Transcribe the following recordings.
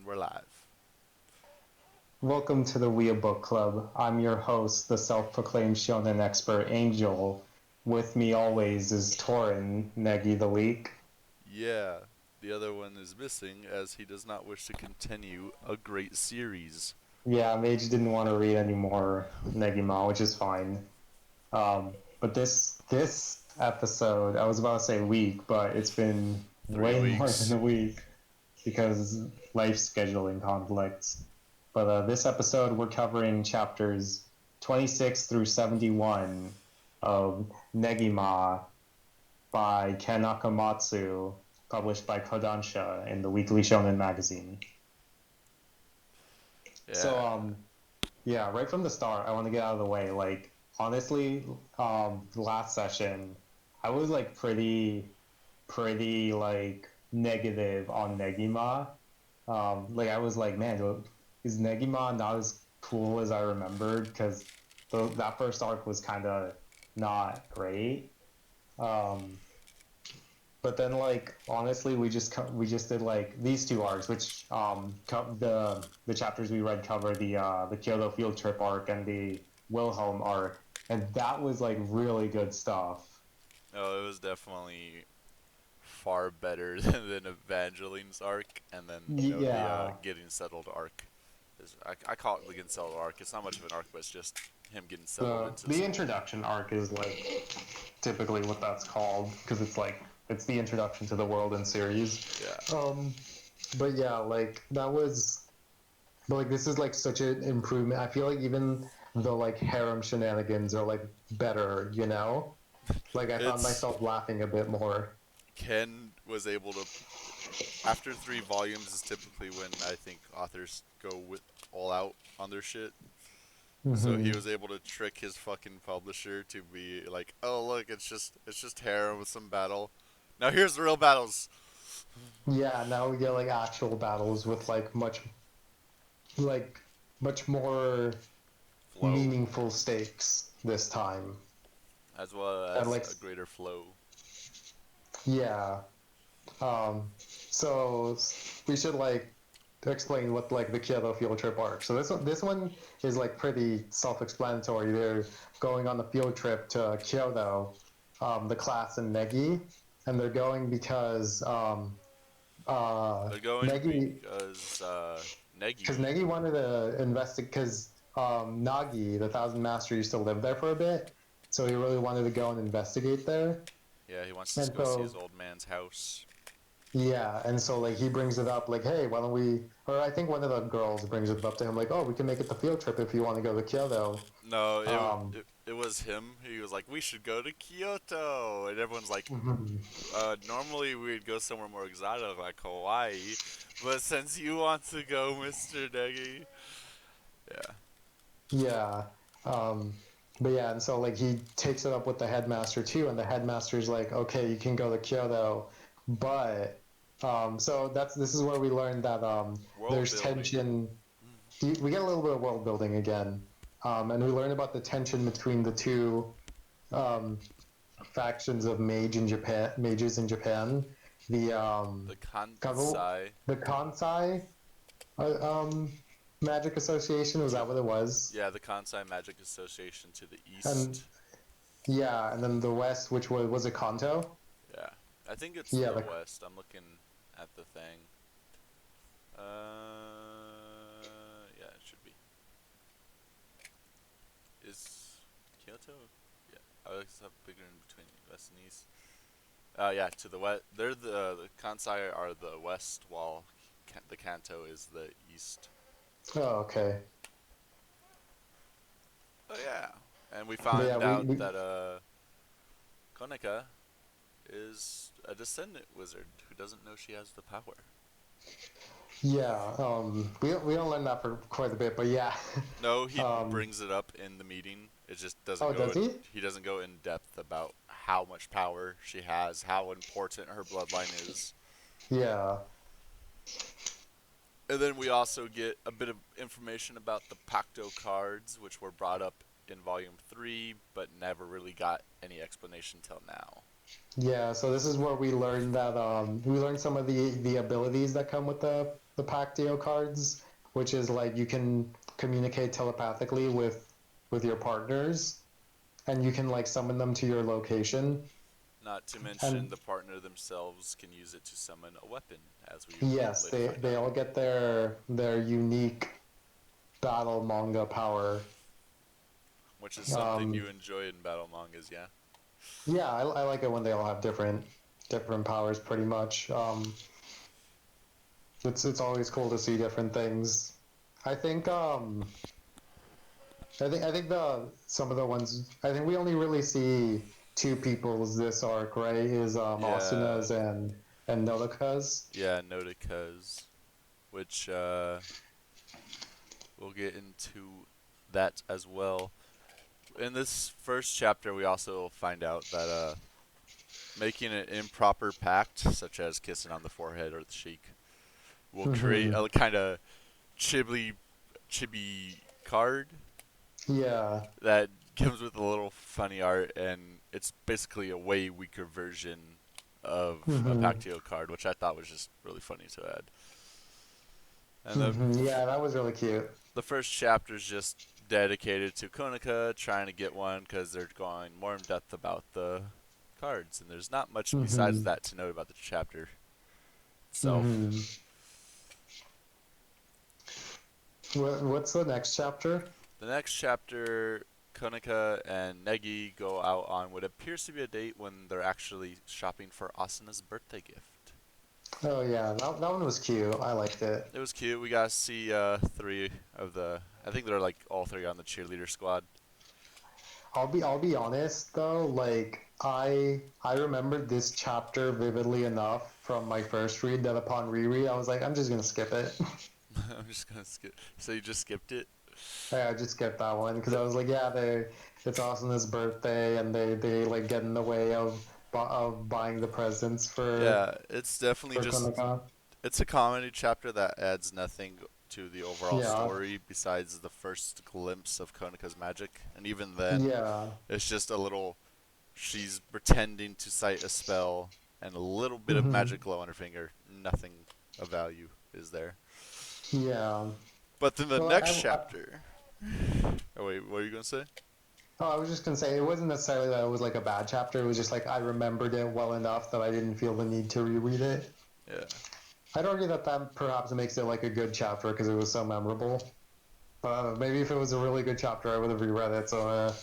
we're live. Welcome to the WEEABOOK Club. I'm your host, the self-proclaimed shonen expert Angel. With me always is Torin, Negi the Leak. Yeah, the other one is missing as he does not wish to continue a great series. Yeah, Mage didn't want to read anymore Negima, which is fine. But this episode, I was about to say week, but it's been Three way more than weeks. a week because life scheduling conflicts. But this episode, we're covering chapters 26 through 71 of Negima by Ken Akamatsu, published by Kodansha in the Weekly Shonen magazine. So, Yeah. yeah, right from the start, I want to get out of the way. Like, honestly, last session, I was like pretty like negative on Negima. Like I was like, man, is Negima not as cool as I remembered? Because that first arc was kind of not great. Um, but then like honestly, we just did like these two arcs, which the chapters we read cover the Kyoto field trip arc and the Wilhelm arc, and that was like really good stuff. No, it was definitely far better than Evangeline's arc, and then the Yeah, getting settled arc. I call it the getting settled arc. It's not much of an arc, but it's just him getting settled the into the some. introduction arc is like typically what that's called because it's like it's the introduction to the world and series. Yeah, But yeah, like that was but like this is like such an improvement. I feel like even the like harem shenanigans are like better. Like I found it's myself laughing a bit more. Ken was able to. After 3 volumes is typically when I think authors go with all out on their shit. So Hmm. he was able to trick his fucking publisher to be like, "Oh look, it's just harem with some battle. Now here's the real battles." Yeah, now we get like actual battles with like much more Flow, meaningful stakes this time. as well And as like a greater flow. yeah. So we should like explain what like the Kyoto field trip arc. So this one is like pretty self-explanatory. They're going on the field trip to Kyoto, the class and Negi, and they're going because They're going Negi because Negi. Negi wanted to investigate because Nagi, the Thousand Master, used to live there for a bit, so he really wanted to go and investigate there. Yeah, he wants to And go see his so old man's house. yeah, and so like he brings it up like, hey, why don't we? Or I think one of the girls brings it up to him like, oh, we can make it the field trip if you want to go to Kyoto. No, Um, it was him. He was like, "We should go to Kyoto," and everyone's like, mhm. Normally we'd go somewhere more exotic like Hawaii, but since you want to go, Mr. Negi, yeah, Yeah, um, but yeah, and so like he takes it up with the headmaster too, and the headmaster's like, okay, you can go to Kyoto, but so this is where we learned that world there's building. tension. We get a little bit of world building again, and we learn about the tension between the two um, factions of mages in Japan. The The Kavu, Kansai, the Kansai uh, um, Magic Association, was to that what it was? yeah, the Kansai Magic Association to the And east. yeah, and then the West, which was it Kanto? Yeah, I think it's Yeah, the west. I'm looking at the thing. Yeah, it should be. Is Kyoto? Yeah, I guess it's bigger in between west and east. Yeah, to the west. They're the Kansai are the west, while the Kanto is the east. oh okay. Oh yeah, and we But yeah, find we, out we that Koneka is a descendant wizard who doesn't know she has the power. yeah, we don't learn that for quite a bit, but yeah. No, he um, brings it up in the meeting. It just doesn't oh, go does in. he? He doesn't go in depth about how much power she has, how important her bloodline is. Yeah, And then we also get a bit of information about the Pacto cards, which were brought up in Volume 3, but never really got any explanation till now. Yeah, so this is where we learned that we learned some of the abilities that come with the Pactio cards, which is like you can communicate telepathically with your partners, and you can like summon them to your location. Not to mention And the partner themselves can use it to summon a weapon, as we will yes, later they find they out. all get their unique battle manga power. Which is something Um, you enjoy in battle mangas, yeah? yeah, I like it when they all have different powers, pretty much. It's always cool to see different things. I think I think the some of the ones I think we only really see two people's this arc, right? Is Yeah, Asuna's and Nodaka's. yeah, Nodoka's, which we'll get into that as well. In this first chapter, we also find out that making an improper pact, such as kissing on the forehead or the cheek, will create Hmm. a kind of chibi card Yeah. that comes with a little funny art, and it's basically a way weaker version of a Hmm. Pactio card, which I thought was just really funny to add. And Hmm. Yeah, that was really cute. the first chapter is just dedicated to Konica trying to get one because they're going more in depth about the cards, and there's not much besides Hmm. that to note about the chapter itself. Hmm. What's the next chapter? The next chapter, Konica and Negi go out on what appears to be a date when they're actually shopping for Asuna's birthday gift. Oh yeah, that one was cute. I liked it. It was cute. We got to see three of the. I think they're like all three on the cheerleader squad. I'll be honest though, like I remembered this chapter vividly enough from my first read that upon reread I was like, I'm just gonna skip it. I'm just gonna skip. So you just skipped it? Yeah, I just skipped that one because I was like, yeah, it's Austin's birthday and they like get in the way of buying the presents Yeah, it's definitely for just. Comic-Con. It's a comedy chapter that adds nothing to the overall Yeah, story besides the first glimpse of Konika's magic, and even then, yeah, it's just a little. She's pretending to cite a spell and a little bit of hmm, magic glow on her finger. Nothing of value is there. yeah. But then the Well, next chapter. Oh wait, what are you gonna say? oh, I was just gonna say it wasn't necessarily that it was like a bad chapter. It was just like I remembered it well enough that I didn't feel the need to reread it. Yeah. I'd argue that that perhaps makes it like a good chapter because it was so memorable. But maybe if it was a really good chapter, I would have reread it. So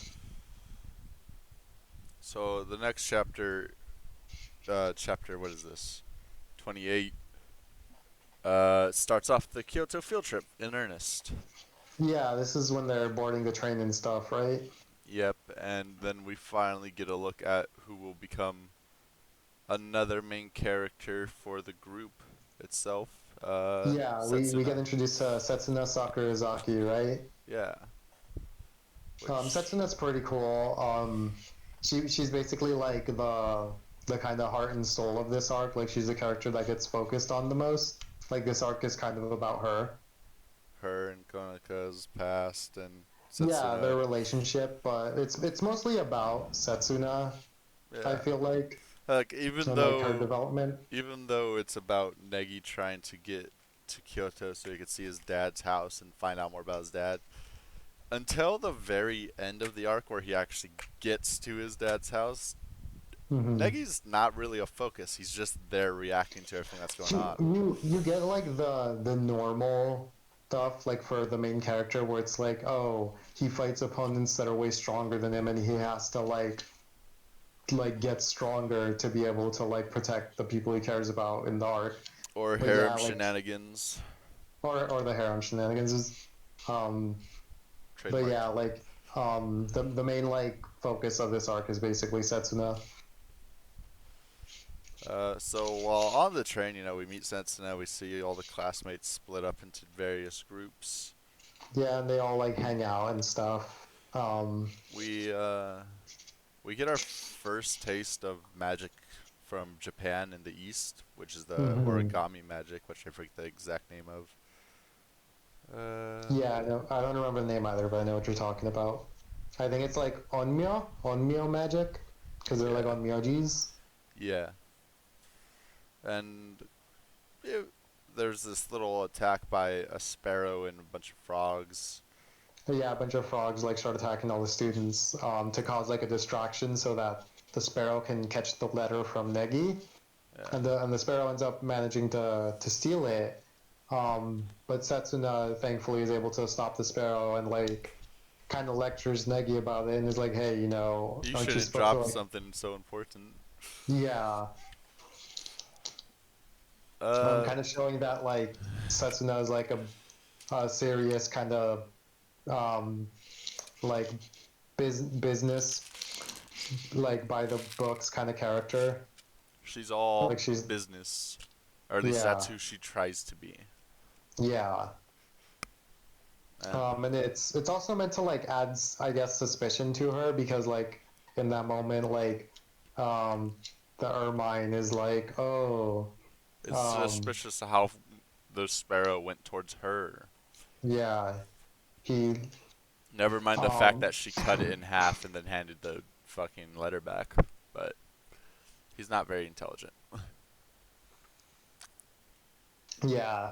So the next chapter, chapter what is this? 28. Starts off the Kyoto field trip in earnest. yeah, this is when they're boarding the train and stuff, right? Yep, and then we finally get a look at who will become another main character for the group itself. Yeah, we get Setsuna. introduced to Setsuna Sakurazaki, right? Yeah, which Setsuna's pretty cool. She's basically like the kind of heart and soul of this arc. Like she's the character that gets focused on the most. Like this arc is kind of about her. her and Konika's past and Yeah, their Setsuna. relationship, but it's mostly about Setsuna. I Yeah, feel like like even and like her though development. even though it's about Negi trying to get to Kyoto so he could see his dad's house and find out more about his dad, until the very end of the arc where he actually gets to his dad's house, Hmm. Negi's not really a focus. He's just there reacting to everything that's going She, on. you get like the normal stuff like for the main character where it's like, oh, he fights opponents that are way stronger than him and he has to like get stronger to be able to like protect the people he cares about in the arc. Or But yeah, harem like shenanigans. or the harem shenanigans is um but Trademark. yeah, like the main like focus of this arc is basically Setsuna. So while on the train, we meet Setsuna. We see all the classmates split up into various groups. Yeah, and they all like hang out and stuff. We uh, we get our first taste of magic from Japan in the East, which is the Mhm. origami magic, which I forget the exact name of. Yeah, I don't remember the name either, but I know what you're talking about. I think it's like Onmyo Magic, because they're like Yeah, Onmyojis. Yeah, and it, there's this little attack by a sparrow and a bunch of frogs. Yeah, a bunch of frogs like start attacking all the students to cause like a distraction so that the sparrow can catch the letter from Negi, Yeah, and the sparrow ends up managing to steal it. But Setsuna thankfully is able to stop the sparrow and like kind of lectures Negi about it and is like, hey, you aren't you shouldn't supposed to drop like, something so important. yeah, Uh, kind of showing that like Setsuna is like a serious kind of um, like business like by the books kind of character. she's all Like she's business, or at least that's yeah, who she tries to be. yeah. And And it's also meant to like add, I guess, suspicion to her because like in that moment, like um, the Ermine is like, oh, it's um, suspicious how the sparrow went towards her. yeah, he, Never mind the fact um, that she cut it in half and then handed the fucking letter back. But he's not very intelligent. yeah,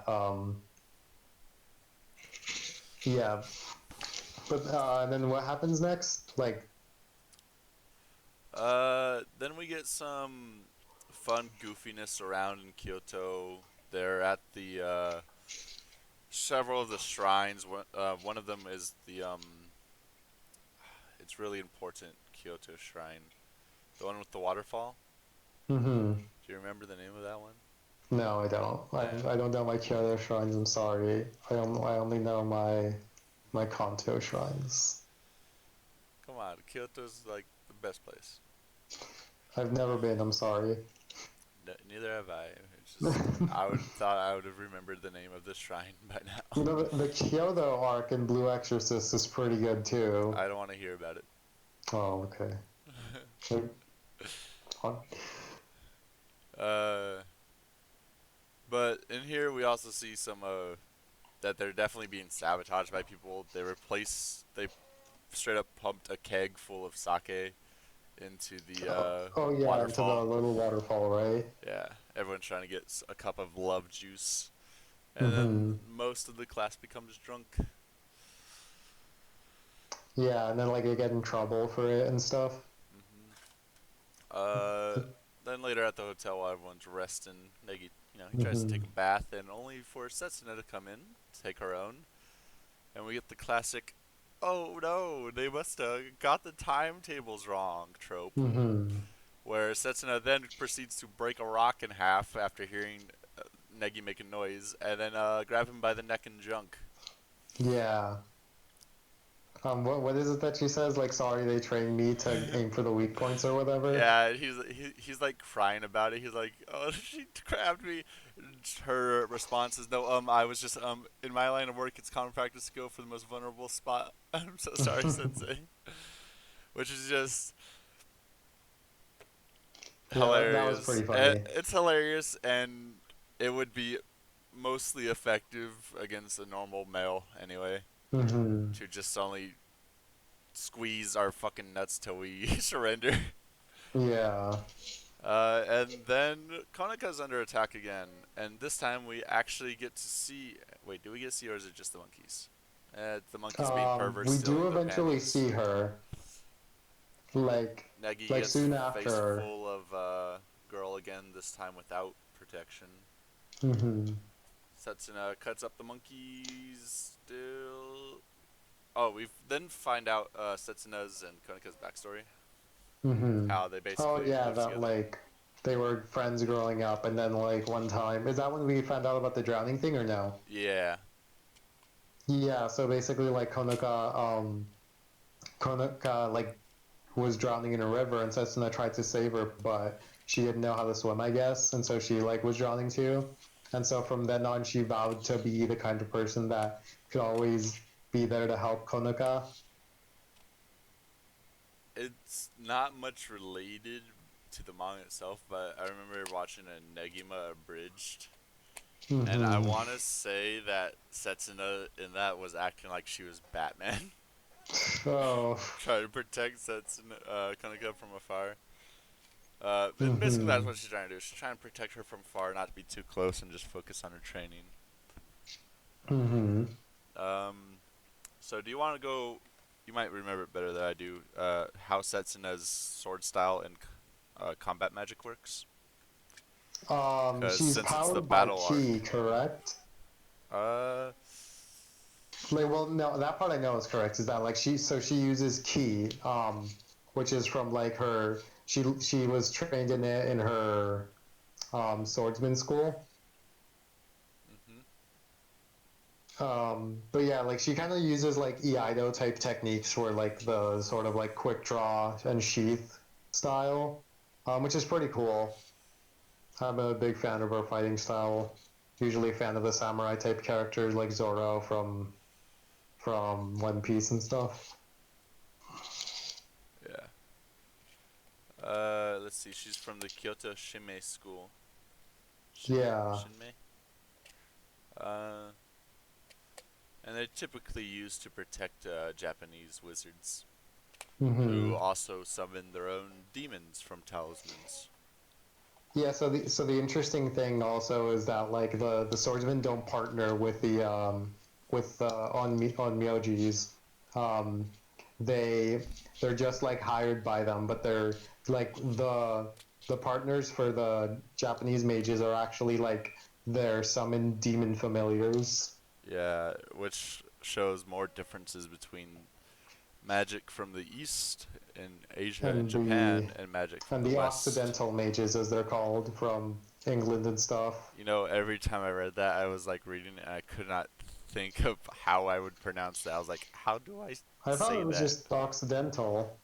yeah. But and then what happens next? Like, Then we get some fun goofiness around in Kyoto. They're at the several of the shrines. One of them is the it's really important Kyoto shrine, the one with the waterfall. mm-hmm. Do you remember the name of that one? No, I don't. I don't know my Kyoto shrines. I'm sorry. I only know my Kanto shrines. Come on, Kyoto's like the best place. I've never been. I'm sorry. Neither have I. It's just I would thought I would have remembered the name of the shrine by now. The Kyoto arc in Blue Exorcist is pretty good too. I don't want to hear about it. Oh, okay. Like, uh, but in here we also see some that they're definitely being sabotaged by people. They straight up pumped a keg full of sake into the oh yeah, into the waterfall. little waterfall, right? Yeah, everyone's trying to get a cup of love juice, and then Mm-hmm. most of the class becomes drunk. Yeah, and then like they get in trouble for it and stuff. hmm Uh, then later at the hotel, while everyone's resting, Negi, he tries to Mm-hmm. take a bath, and only for Setsuna to come in, take her own, and we get the classic, "Oh no, they must have got the timetables wrong" trope, Mm-hmm. where Setsuna then proceeds to break a rock in half after hearing Negi make a noise, and then grab him by the neck and junk. Yeah. What is it that she says? Like, sorry, they trained me to aim for the weak points or whatever. Yeah, he's like crying about it. He's like, "Oh, she grabbed me." Her response is, "No, I was just in my line of work, it's common practice to go for the most vulnerable spot." I'm so sorry, Sensei. Which is just Yeah, that was hilarious. pretty funny. It's hilarious, and it would be mostly effective against a normal male anyway. Mm-hmm. To just only squeeze our fucking nuts till we surrender. Yeah. And then Konaka's under attack again, and this time we actually get to see. Wait, do we get to see, or is it just the monkeys? The monkeys being perverts We do stealing the eventually pandas. see her, like, Negi like gets soon face after. full of girl again, this time without protection. Mm-hmm. Setsuna cuts up the monkeys. Still. Oh, we then find out Setsuna's and Konaka's backstory. Mm-hmm. How they Oh basically yeah, live that together. like they were friends growing up, and then like one time, is that when we found out about the drowning thing or no? Yeah. Yeah, so basically like Konoka like was drowning in a river, and Setsuna tried to save her, but she didn't know how to swim, I guess, and so she like was drowning too. And so from then on, she vowed to be the kind of person that could always be there to help Konoka. It's not much related to the manga itself, but I remember watching a Negima abridged, and I Mm-hmm. want to say that Setsuna in that was acting like she was Batman, Oh, trying to protect Setsuna Konoka from afar. And basically that's Mm-hmm. what she's trying to do. She's trying to protect her from far, not to be too close, and just focus on her training. Mm-hmm. Um, so do you want to go? You might remember it better than I do. How Setsuna's sword style and combat magic works. Because She's since it's the powered by battle ki, arc, correct? uh, Like, well, no, that part I know is correct. Is that like she uses ki, which is from like her. She was trained in it in her swordsman school. mhm. But yeah, like she kind of uses like Iaido type techniques for like the sort of like quick draw and sheath style, which is pretty cool. I'm a big fan of her fighting style. Usually a fan of the samurai type characters like Zoro from One Piece and stuff. Yeah. Let's see. She's from the Kyoto Shime school. Yeah. Shinmei. Uh, and they're typically used to protect Japanese wizards, who Mm-hmm. also summon their own demons from talismans. Yeah, so the interesting thing also is that like the swordsmen don't partner with the on Myojis. Um, they they're just like hired by them, but they're like the partners for the Japanese mages are actually like their summoned demon familiars Yeah, which shows more differences between magic from the East in Asia and and the Japan and magic from and the the West. Occidental mages as they're called from England and stuff. You know, every time I read that, I was like reading it and I could not think of how I would pronounce that. I was like, how do I I thought say it was that? just Occidental,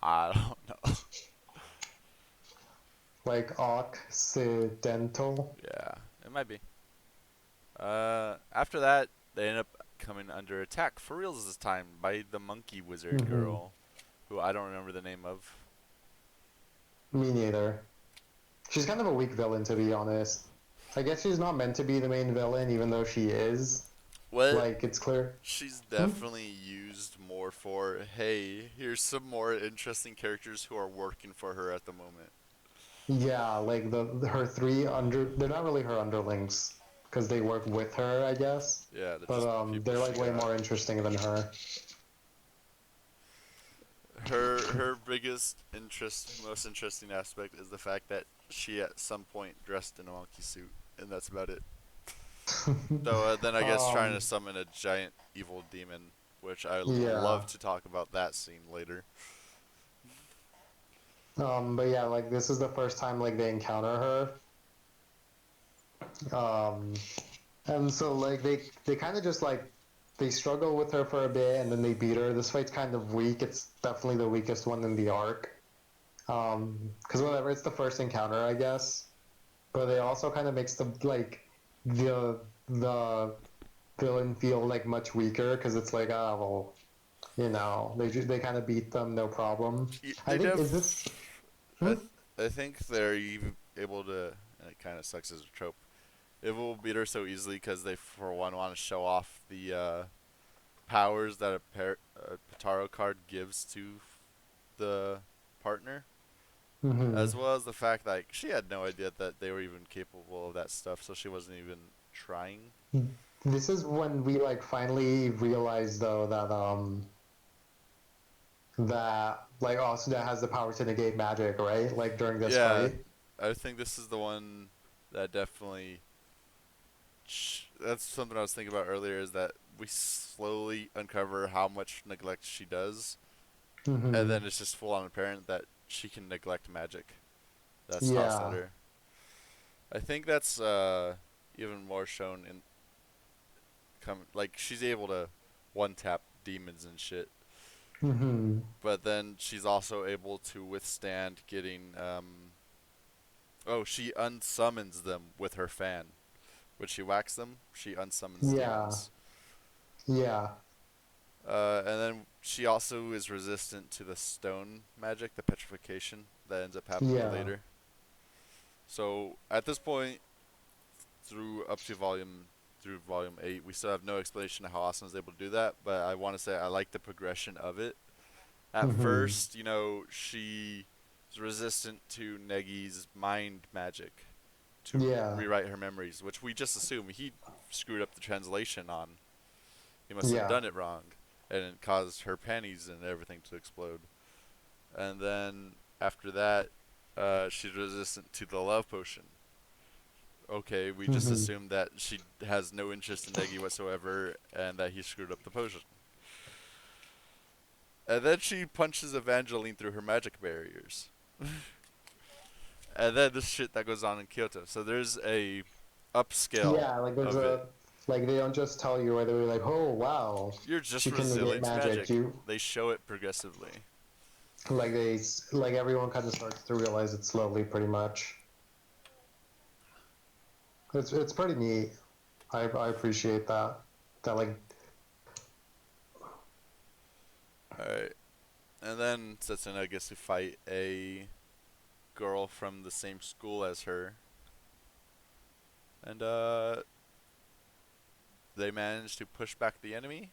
I don't know. like Occidental. Yeah, it might be. After that, they end up coming under attack for reals this time by the monkey wizard Mm-hmm. girl, who I don't remember the name of. Me neither. She's kind of a weak villain, to be honest. I guess she's not meant to be the main villain, even though she is. What? Like, it's clear. She's Hmm? definitely used more for, hey, here's some more interesting characters who are working for her at the moment. Yeah, like her three under. They're not really her underlings, because they work with her, I guess. Yeah, they're But just people they're she like way got. more interesting than her. Her biggest interest, most interesting aspect is the fact that she at some point dressed in a monkey suit, and that's about it. Though then I guess trying to um, summon a giant evil demon, which I yeah. love to talk about that scene later. But yeah, like this is the first time like they encounter her. And so like they kind of just like they struggle with her for a bit and then they beat her. This fight's kind of weak. It's definitely the weakest one in the arc. Because whatever, it's the first encounter, I guess. But it also kind of makes the villain feel like much weaker because it's like, oh well, they kind of beat them, no problem. I They think is this. I, Hmm? I think they're even able to. And it kind of sucks as a trope. It will beat her so easily because they, for one, want to show off the powers that a Pataro card gives to the partner, Mm-hmm. as well as the fact that like, she had no idea that they were even capable of that stuff, so she wasn't even trying. This is when we like finally realize though that like Asuda has the power to negate magic, right? Like during this Yeah, fight. I think this is the one that definitely. That's something I was thinking about earlier. Is that we slowly uncover how much neglect she does, and Mm-hmm. then it's just full on apparent that she can neglect magic that's tossed at Yeah. her. I think that's even more shown in like she's able to one tap demons and shit, Mm-hmm. but then she's also able to withstand getting oh, she unsummons them with her fan. When she whacks them, she unsummons Yeah. demons. Yeah. And then she also is resistant to the stone magic, the petrification that ends up happening Yeah. later. So at this point, through up to volume 8, we still have no explanation of how Austin was able to do that. But I want to say I like the progression of it. At Mm-hmm. first, she resistant to Negi's mind magic to Yeah. rewrite her memories, which we just assume he screwed up the translation on. He must have Yeah. done it wrong, and it caused her panties and everything to explode. And then after that, she's resistant to the love potion. Okay, we just Hmm. assume that she has no interest in Negi whatsoever, and that he screwed up the potion. And then she punches Evangeline through her magic barriers. And then the shit that goes on in Kyoto. So there's a upscale Yeah, like there's of it. a like they don't just tell you right away like, oh wow, You're just she can negate resilient to magic. magic. You They show it progressively. like like everyone kind of starts to realize it slowly, pretty much. It's pretty neat. I appreciate that. That like Alright. And then Setsuna gets to fight a girl from the same school as her. And they manage to push back the enemy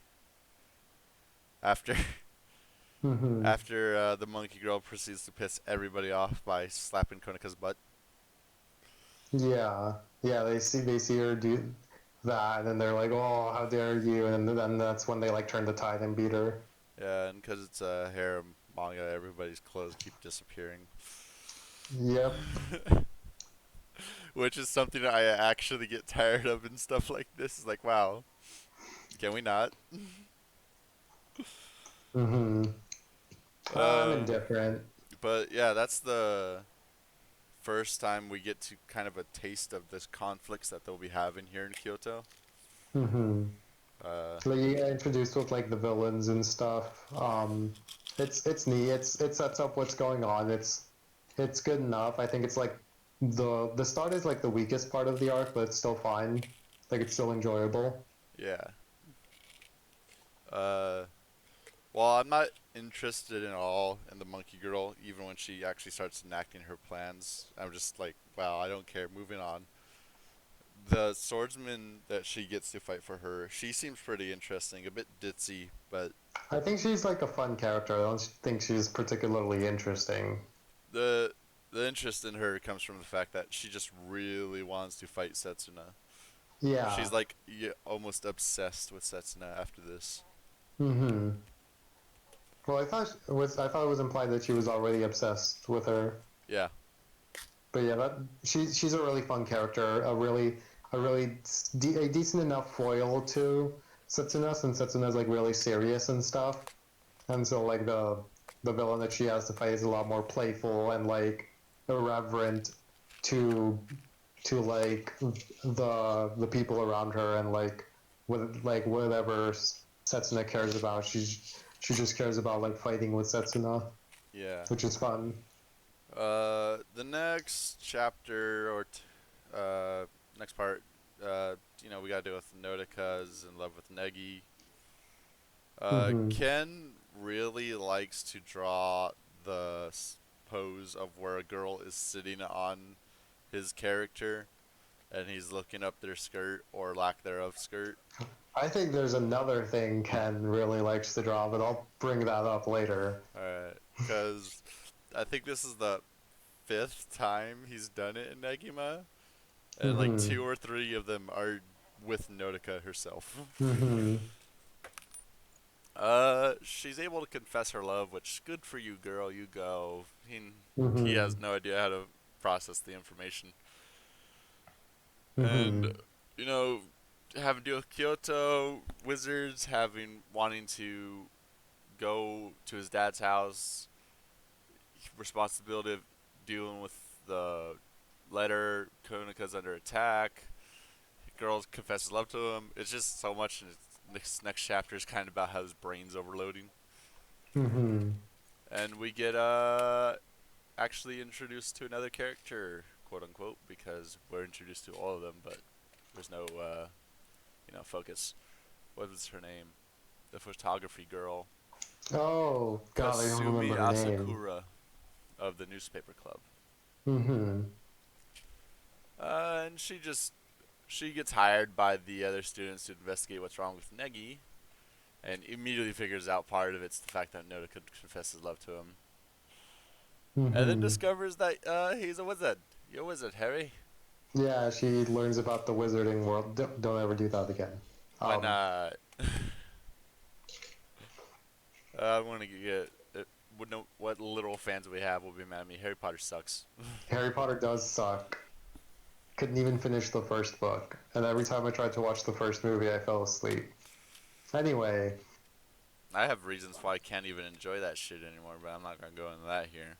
after hmm. after the monkey girl proceeds to piss everybody off by slapping Konika's butt. Yeah. Yeah, they see her do that and then they're like, oh, how dare you, and then that's when they like turn the tide and beat her. Yeah, and because it's a harem manga, everybody's clothes keep disappearing. Yep. Which is something I actually get tired of and stuff like this. It's like, wow, can we not? Hmm. I'm Uh, indifferent. but yeah, that's the first time we get to kind of a taste of this conflicts that they'll be having here in Kyoto. Hmm. Uh, Like you get introduced with like the villains and stuff. It's neat. It sets up what's going on. It's good enough. I think it's like the start is like the weakest part of the arc, but it's still fine. Like it's still enjoyable. yeah. Uh, well, I'm not interested at all in the monkey girl, even when she actually starts enacting her plans. I'm just like, wow, I don't care. Moving on. The swordsman that she gets to fight for her, she seems pretty interesting. A bit ditzy, but I think she's like a fun character. I don't think she's particularly interesting. the the interest in her comes from the fact that she just really wants to fight Setsuna. Yeah. She's like almost obsessed with Setsuna after this. Mm-hmm. Well, I thought it was implied that she was already obsessed with her. Yeah, But yeah, she's a really fun character. A decent enough foil to Setsuna, since Setsuna's like really serious and stuff. And so like the villain that she has to fight is a lot more playful and like irreverent to like the people around her, and like with like whatever Setsuna cares about, she just cares about like fighting with Setsuna, yeah. which is fun. The next chapter next part, we gotta deal with Nodika's in love with Negi. Hmm. Ken really likes to draw the pose of where a girl is sitting on his character and he's looking up their skirt or lack thereof skirt. I think there's another thing Ken really likes to draw, but I'll bring that up later. Alright, because I think this is the fifth time he's done it in Negima, and like Hmm. two or three of them are with Notica herself. Hmm. She's able to confess her love, which good for you, girl. You go. He has Hmm. no idea how to process the information, and Hmm. you know, having to deal with Kyoto wizards, having wanting to go to his dad's house, responsibility of dealing with the letter. Konika's under attack. Girl confesses love to him. It's just so much. And next chapter is kind of about how his brain's overloading, Hmm. and we get actually introduced to another character, quote unquote, because we're introduced to all of them, but there's no focus. What was her name? The photography girl, Oh God, I don't Kasumi remember her name. Asakura of the newspaper club. Hmm. And she gets hired by the other students to investigate what's wrong with Negi, and immediately figures out part of it's the fact that Noda could confess his love to him. and then Hmm. discovers that he's a wizard. You're a wizard, Harry. Yeah, she learns about the wizarding world. Don't ever do that again. Why Um, not? I want to get. What literal fans we have will be mad at me. Harry Potter sucks. Harry Potter does suck. Couldn't even finish the first book, and every time I tried to watch the first movie, I fell asleep. Anyway, I have reasons why I can't even enjoy that shit anymore, but I'm not gonna go into that here.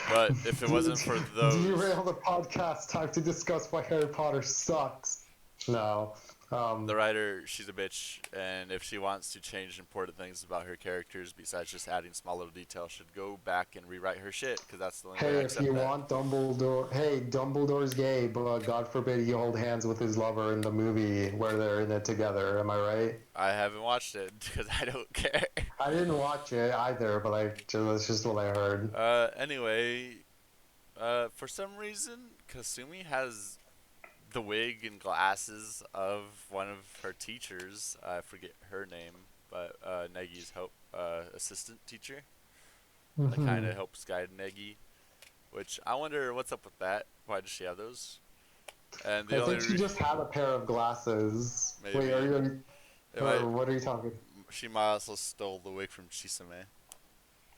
But if it wasn't for those, derail the podcast. Time to discuss why Harry Potter sucks. No. the writer, she's a bitch, and if she wants to change important things about her characters besides just adding small little details, should go back and rewrite her shit, because that's the only way I Hey, if accept you that. want Dumbledore, hey, Dumbledore's gay, but God forbid he hold hands with his lover in the movie where they're in it together. Am I right? I haven't watched it because I don't care. I didn't watch it either, but that's just what I heard. Anyway, for some reason, Kasumi has the wig and glasses of one of her teachers. I forget her name, but Negi's assistant teacher that kind Hmm. of helps guide Negi. Which I wonder what's up with that. Why does she have those? And I the only think she just had a pair of glasses. Wait, maybe it might or what are you talking? she might also stole the wig from Chisame.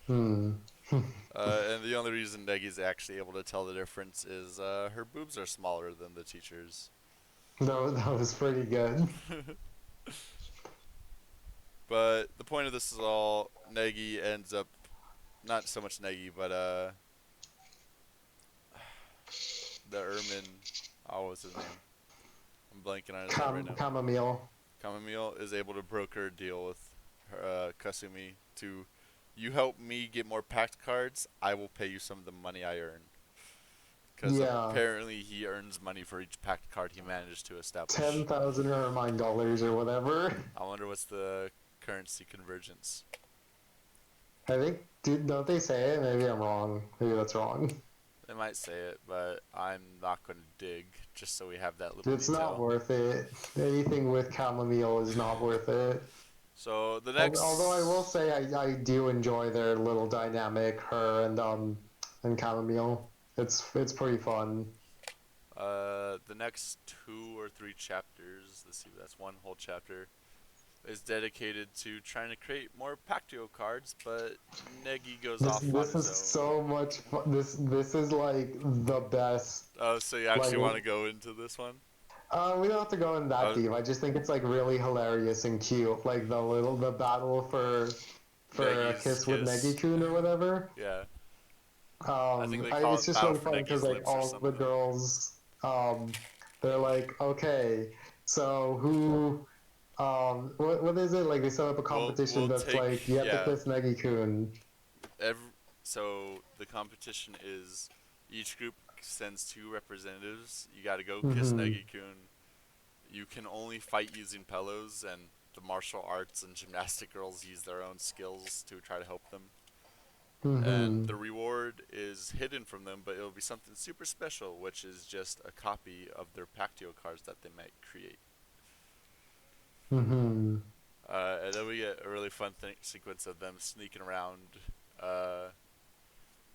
Hmm. And the only reason Negi's actually able to tell the difference is her boobs are smaller than the teacher's. That was pretty good. But the point of this is all Negi ends up not so much Negi, but the Ermin. Oh, what's his name? I'm blanking on his name right now. Chamomile. Chamomile is able to broker a deal with Kasumi to, you help me get more pact cards, I will pay you some of the money I earn. Because Yeah, apparently he earns money for each pact card he manages to establish. 10,000 Ermine dollars or whatever. I wonder what's the currency convergence. I think, don't they say it? Maybe I'm wrong. Maybe that's wrong. They might say it, but I'm not going to dig just so we have that little It's not detail. worth it. Anything with chamomile is not worth it. So the Although I will next say I do enjoy their little dynamic, her and chamomile. It's pretty fun. the next 2 or 3 chapters, let's see, that's one whole chapter, is dedicated to trying to create more Pactio cards, but Negi goes off on This his is own. so much fun. This is like the best. Oh, so you Like actually want to go into this one? we don't have to go in that Uh, deep. I just think it's like really hilarious and cute. Like the battle for a Negi's kiss with kiss. Negi-kun or whatever. Yeah. I think they call It's it just Battle really for fun because Negi's like lips or all the something. girls, they're like, okay, so who, what is it? Like they set up a competition We'll that's take, like you have to yeah. kiss Negi-kun. Every, so the competition is each group sends 2 representatives. You got to go kiss Mm-hmm. Negi-kun. You can only fight using pillows, and the martial arts and gymnastic girls use their own skills to try to help them. And Mm-hmm. the reward is hidden from them, but it'll be something super special, which is just a copy of their Pactio cards that they might create. Mm-hmm. And then we get a really fun sequence of them sneaking around, uh,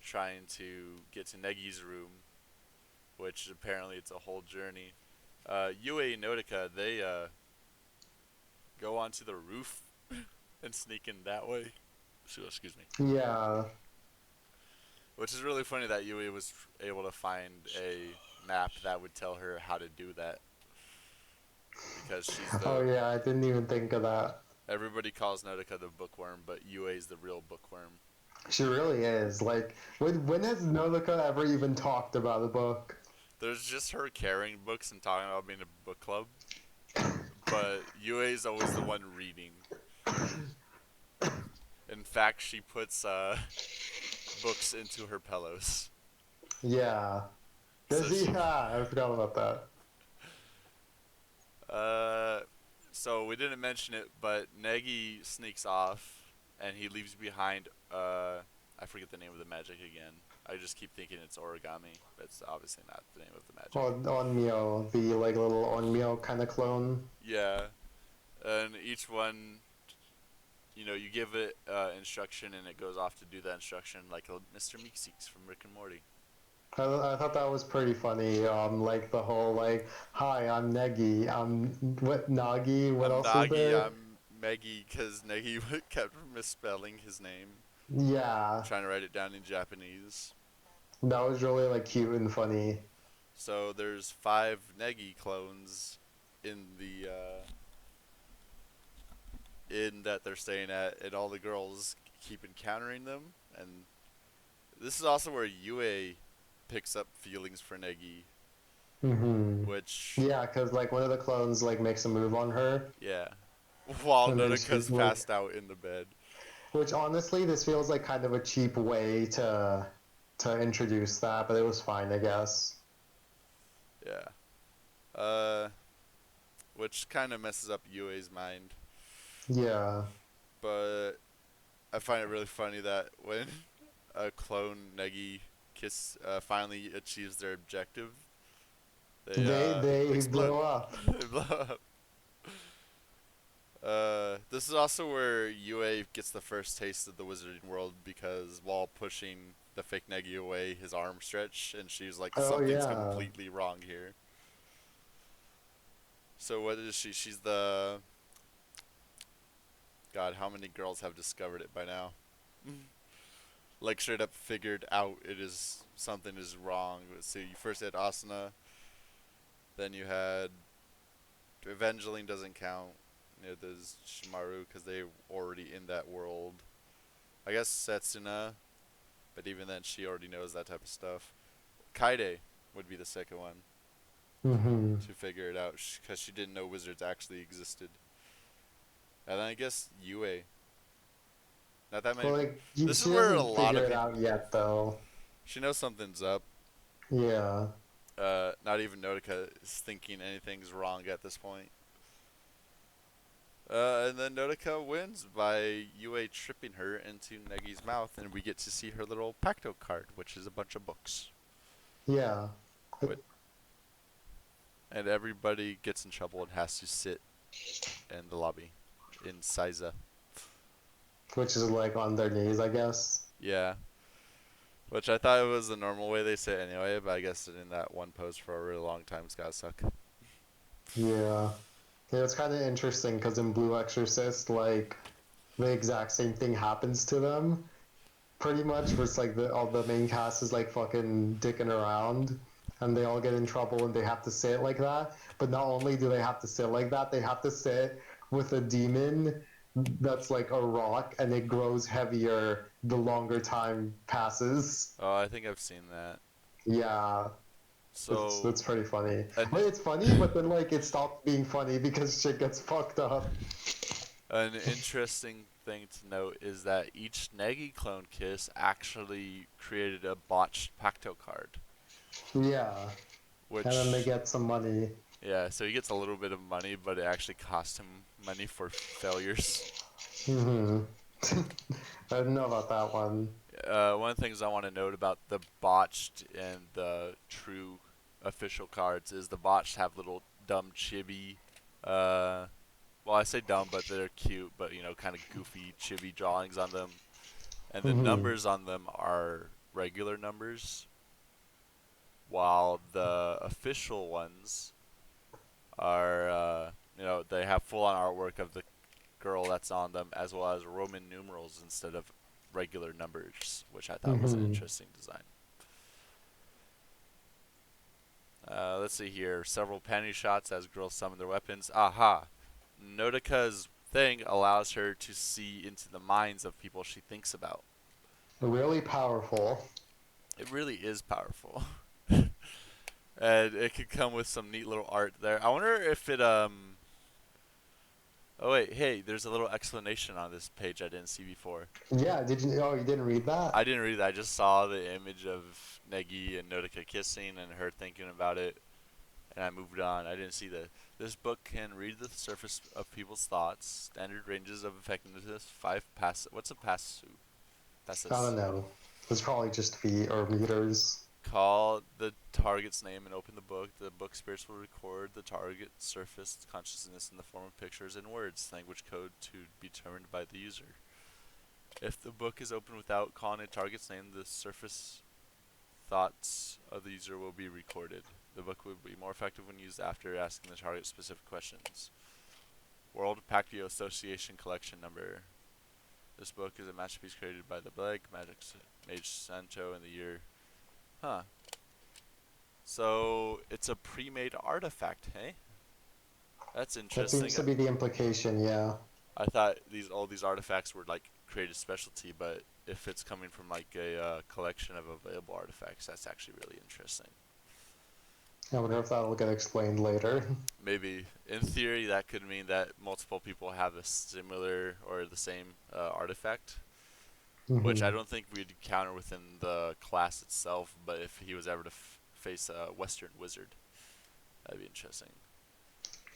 trying to get to Negi's room, which apparently it's a whole journey. Yue and Notica, they go onto the roof and sneak in that way. So, excuse me. Yeah. Which is really funny that Yui was able to find a map that would tell her how to do that, because she's Oh the, yeah, I didn't even think of that. everybody calls Notica the bookworm, but Yui is the real bookworm. She really is. Like, when has Nodoka ever even talked about a book? There's just her carrying books and talking about being a book club, but Yui is always the one reading. In fact, she puts books into her pillows. Yeah. So Does he? she, Yeah, I forgot about that. uh, so we didn't mention it, but Negi sneaks off, and he leaves behind. I forget the name of the magic again. I just keep thinking it's origami, but it's obviously not the name of the magic. Onmyo, the like little Onmyo kind of clone. Yeah, and you give it instruction and it goes off to do that instruction like a Mr. Meeseeks from Rick and Morty. I thought that was pretty funny. Like the whole like, "Hi, I'm Negi. I'm what Nagi? What I'm else was Nagi, there?" I'm Meggy, because Negi kept misspelling his name, Yeah, trying to write it down in Japanese. that was really like cute and funny. So there's 5 Negi clones in the inn that they're staying at, and all the girls keep encountering them. And this is also where Yue picks up feelings for Negi, Hmm. which, Yeah, because like one of the clones like makes a move on her, yeah, while and then she Notika's like, passed out in the bed. which honestly, this feels like kind of a cheap way to introduce that, but it was fine, I guess. Yeah. Uh, which kind of messes up Yue's mind. Yeah, But I find it really funny that when a clone Negi Kiss finally achieves their objective, they they explode. blow up. They blow up. This is also where Yue gets the first taste of the wizarding world because while pushing the fake Negi away, his arm stretched, and she's like, Oh something's yeah, completely wrong here. So what is she? She's the God. How many girls have discovered it by now? Like straight up figured out it is something is wrong. So you first had Asuna, then you had Evangeline doesn't count. There's Shimaru because they already in that world. I guess Setsuna, but even then she already knows that type of stuff. Kaide would be the second one hmm. to figure it out because she didn't know wizards actually existed. And then I guess Yue. Not that many Well, people. like This is she where a doesn't lot figure of it people. out yet, though. She knows something's up. Yeah. Not even Notica is thinking anything's wrong at this point. And then Notica wins by Yue tripping her into Negi's mouth, and we get to see her little Pacto card, which is a bunch of books. Yeah. With, and everybody gets in trouble and has to sit in the lobby in Saiza. Which is like on their knees, I guess. Yeah, which I thought was the normal way they sit anyway, but I guess in that one pose for a really long time, it's gotta suck. Yeah. Yeah, it's kind of interesting because in Blue Exorcist, like the exact same thing happens to them, pretty much. Where it's like all the main cast is like fucking dicking around, and they all get in trouble and they have to sit like that. But not only do they have to sit like that, they have to sit with a demon that's like a rock, and it grows heavier the longer time passes. Oh, I think I've seen that. Yeah, So, it's pretty funny. an But it's funny, but then like it stops being funny because shit gets fucked up. An interesting thing to note is that each Negi clone kiss actually created a botched Pacto card, Yeah, and then they which, get some money. yeah, so he gets a little bit of money, but it actually cost him money for failures. Hmm. I didn't know about that one. One of the things I want to note about the botched and the true official cards is the botched have little dumb chibi, uh, well, I say dumb, but they're cute, but kind of goofy chibi drawings on them. And the Hmm. numbers on them are regular numbers, while the official ones are, they have full-on artwork of the girl that's on them, as well as Roman numerals instead of regular numbers, which I thought was an Hmm. interesting design. Let's see here. Several panty shots as girls summon their weapons. Aha! Notika's thing allows her to see into the minds of people she thinks about. Really powerful. It really is powerful. And it could come with some neat little art there. I wonder if it. Oh wait, hey, there's a little explanation on this page I didn't see before. Yeah, did you? Oh, you didn't read that? I didn't read that. I just saw the image of Negi and Notika kissing and her thinking about it, and I moved on. I didn't see that. This book can read the surface of people's thoughts. Standard ranges of effectiveness. 5 pass. What's a passu? I don't Passus. know. It's probably just feet or meters. call the target's name and open the book, the book spirits will record the target's surface consciousness in the form of pictures and words, language code to be determined by the user. If the book is opened without calling a target's name, the surface thoughts of the user will be recorded. The book will be more effective when used after asking the target specific questions. World Pactio Association Collection Number. This book is a masterpiece created by the Black Magic Mage Sancho in the year. Huh. So it's a pre-made artifact, hey? That's That interesting. seems to be the implication, yeah. I thought all these artifacts were like created specialty, but if it's coming from like a collection of available artifacts, that's actually really interesting. I wonder if that'll get explained later. Maybe in theory that could mean that multiple people have a similar or the same artifact, which I Hmm. don't think we'd encounter within the class itself. But if he was ever to face a Western wizard, that'd be interesting.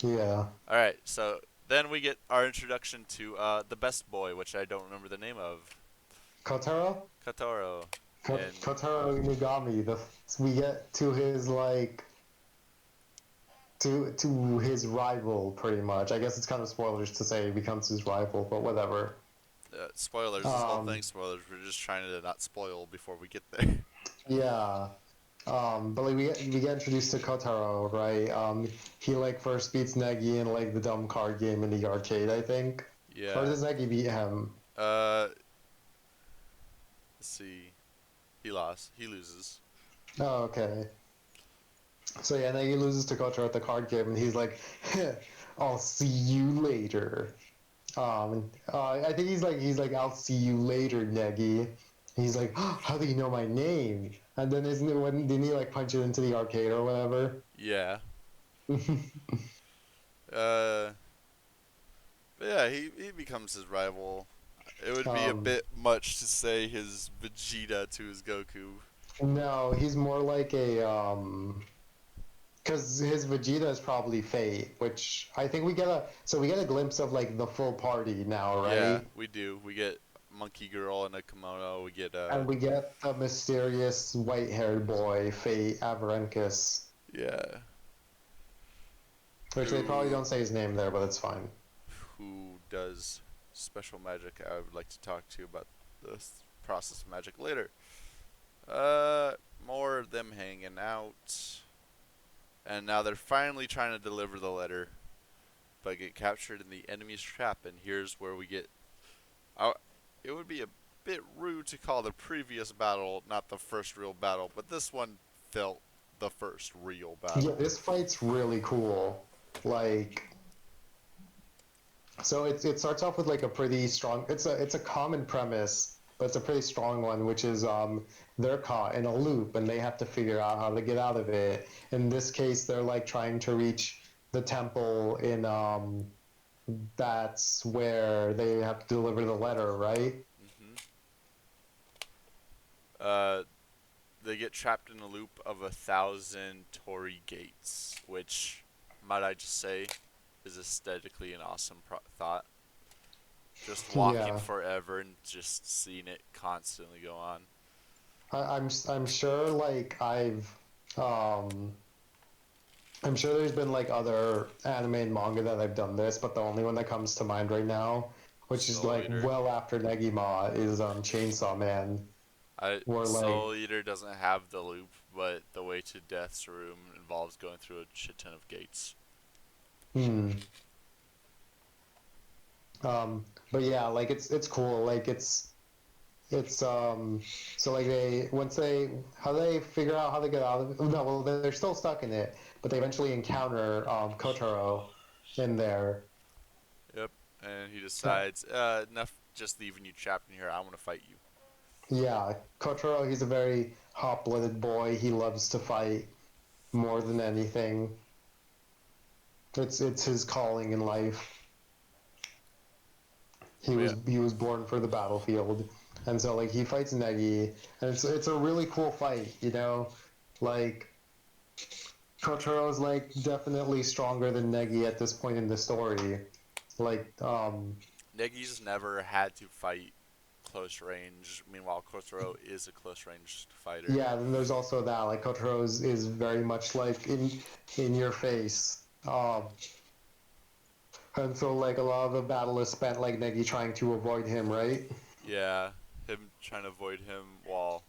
Yeah. All right, so then we get our introduction to the best boy, which I don't remember the name of, Kotaro? Katoro, and Kotaro Inugami. We get to his like to his rival pretty much. I guess it's kind of spoilers to say he becomes his rival, but whatever. spoilers. This whole Um, thing spoilers. We're just trying to not spoil before we get there. yeah. But like we get introduced to Kotaro, right? He like first beats Negi in like the dumb card game in the arcade, I think. Or Yeah. does Negi beat him? Let's see. He lost. He loses. Oh, okay. So yeah, Negi loses to Kotaro at the card game, and he's like, "I'll see you later." I think he's like, "I'll see you later, Negi." He's like, oh, "How do you know my name?" And then isn't it when didn't he like punch it into the arcade or whatever? Yeah. Uh. But yeah, he becomes his rival. It would be a um, bit much to say his Vegeta to his Goku. no, he's more like a because his Vegeta is probably Fate, which I think we get a glimpse of like the full party now, Yeah, right? we do. We get Monkey Girl in a kimono. We get And we get the mysterious white-haired boy, Fate Averenkis, yeah, which they probably who don't say his name there, but it's fine. does special magic. I would like to talk to you about the process of magic later. Uh, more of them hanging out, and now they're finally trying to deliver the letter, but get captured in the enemy's trap. And here's where we get. Uh, it would be a bit rude to call the previous battle not the first real battle, but this one felt the first real Yeah, battle. this fight's really cool. Like, so it starts off with like a pretty strong. It's a common premise, but it's a pretty strong one, which is they're caught in a loop and they have to figure out how to get out of it. In this case, they're like trying to reach the temple in that's where they have to deliver the letter, right? hmm Uh, they get trapped in a loop of 1,000 torii gates, which, might I just say, is aesthetically an awesome thought. Just walking Yeah, forever and just seeing it constantly go on. I'm sure like um I'm sure there's been like other anime and manga that I've done this, but the only one that comes to mind right now, which is Soul like Eater. well after Negima, is Chainsaw Man, where like Soul Eater doesn't have the loop, but the way to Death's room involves going through a shit ton of gates. hmm. But yeah, like it's cool. Like it's so like they once they how they figure out how to get out of it. No, well they're still stuck in it, but they eventually encounter Kotaro in there. Yep. And he Uh, decides, enough just leaving you trapped in here. I want to fight you. yeah, Kotaro, he's a very hot-blooded boy. He loves to fight more than anything. It's his calling in life. He We was he was born for the battlefield, and so like he fights Negi, and it's a really cool fight. Like Kotaro's like definitely stronger than Negi at this point in the story. Like Negi's never had to fight close range. Meanwhile, Kotaro is a close range fighter. Yeah, then there's also that like Kotaro is very much like in your face. And so like a lot of the battle is spent like Negi trying to avoid him, right? Yeah, him trying to avoid him while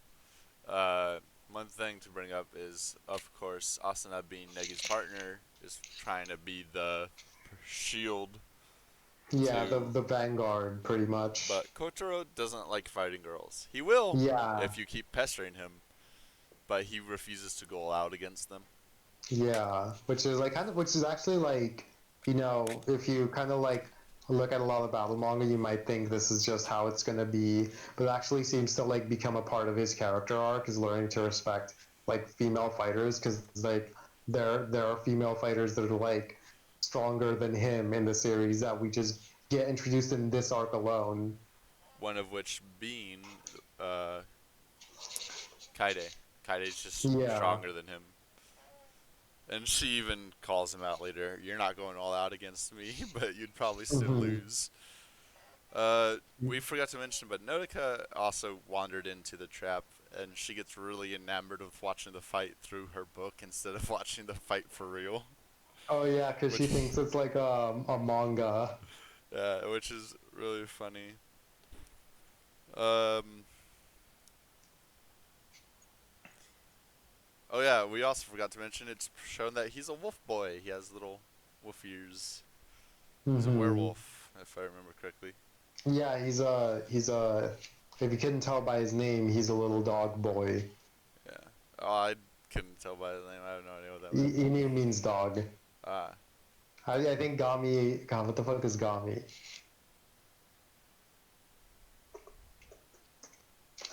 uh, one thing to bring up is, of course, Asuna being Negi's partner is trying to be the shield Yeah, the to. the Vanguard pretty much. But Kotaro doesn't like fighting girls. He will Yeah, if you keep pestering him, but he refuses to go all out against them. yeah, which is like kind of which is actually like if you kind of like look at a lot of battle manga, you might think this is just how it's gonna be, but it actually seems to like become a part of his character arc is learning to respect like female fighters because like there are female fighters that are like stronger than him in the series that we just get introduced in this arc alone. One of which being uh, Kaide. Kaide's just Yeah. stronger than him. And she even calls him out later. You're not going all out against me, but you'd probably still Hmm. lose. We forgot to mention, but Nodoka also wandered into the trap, and she gets really enamored with watching the fight through her book instead of watching the fight for real. Oh yeah, because she Which, thinks it's like a manga. which is really funny. Um, oh yeah, we also forgot to mention it's shown that he's a wolf boy. He has little wolf ears. He's a Hmm. werewolf, if I remember correctly. Yeah, he's a. If you couldn't tell by his name, he's a little dog boy. Yeah. Oh, I couldn't tell by the name. I have no idea what that meant. Inu means dog. Ah, I think Gami. God, what the fuck is Gami?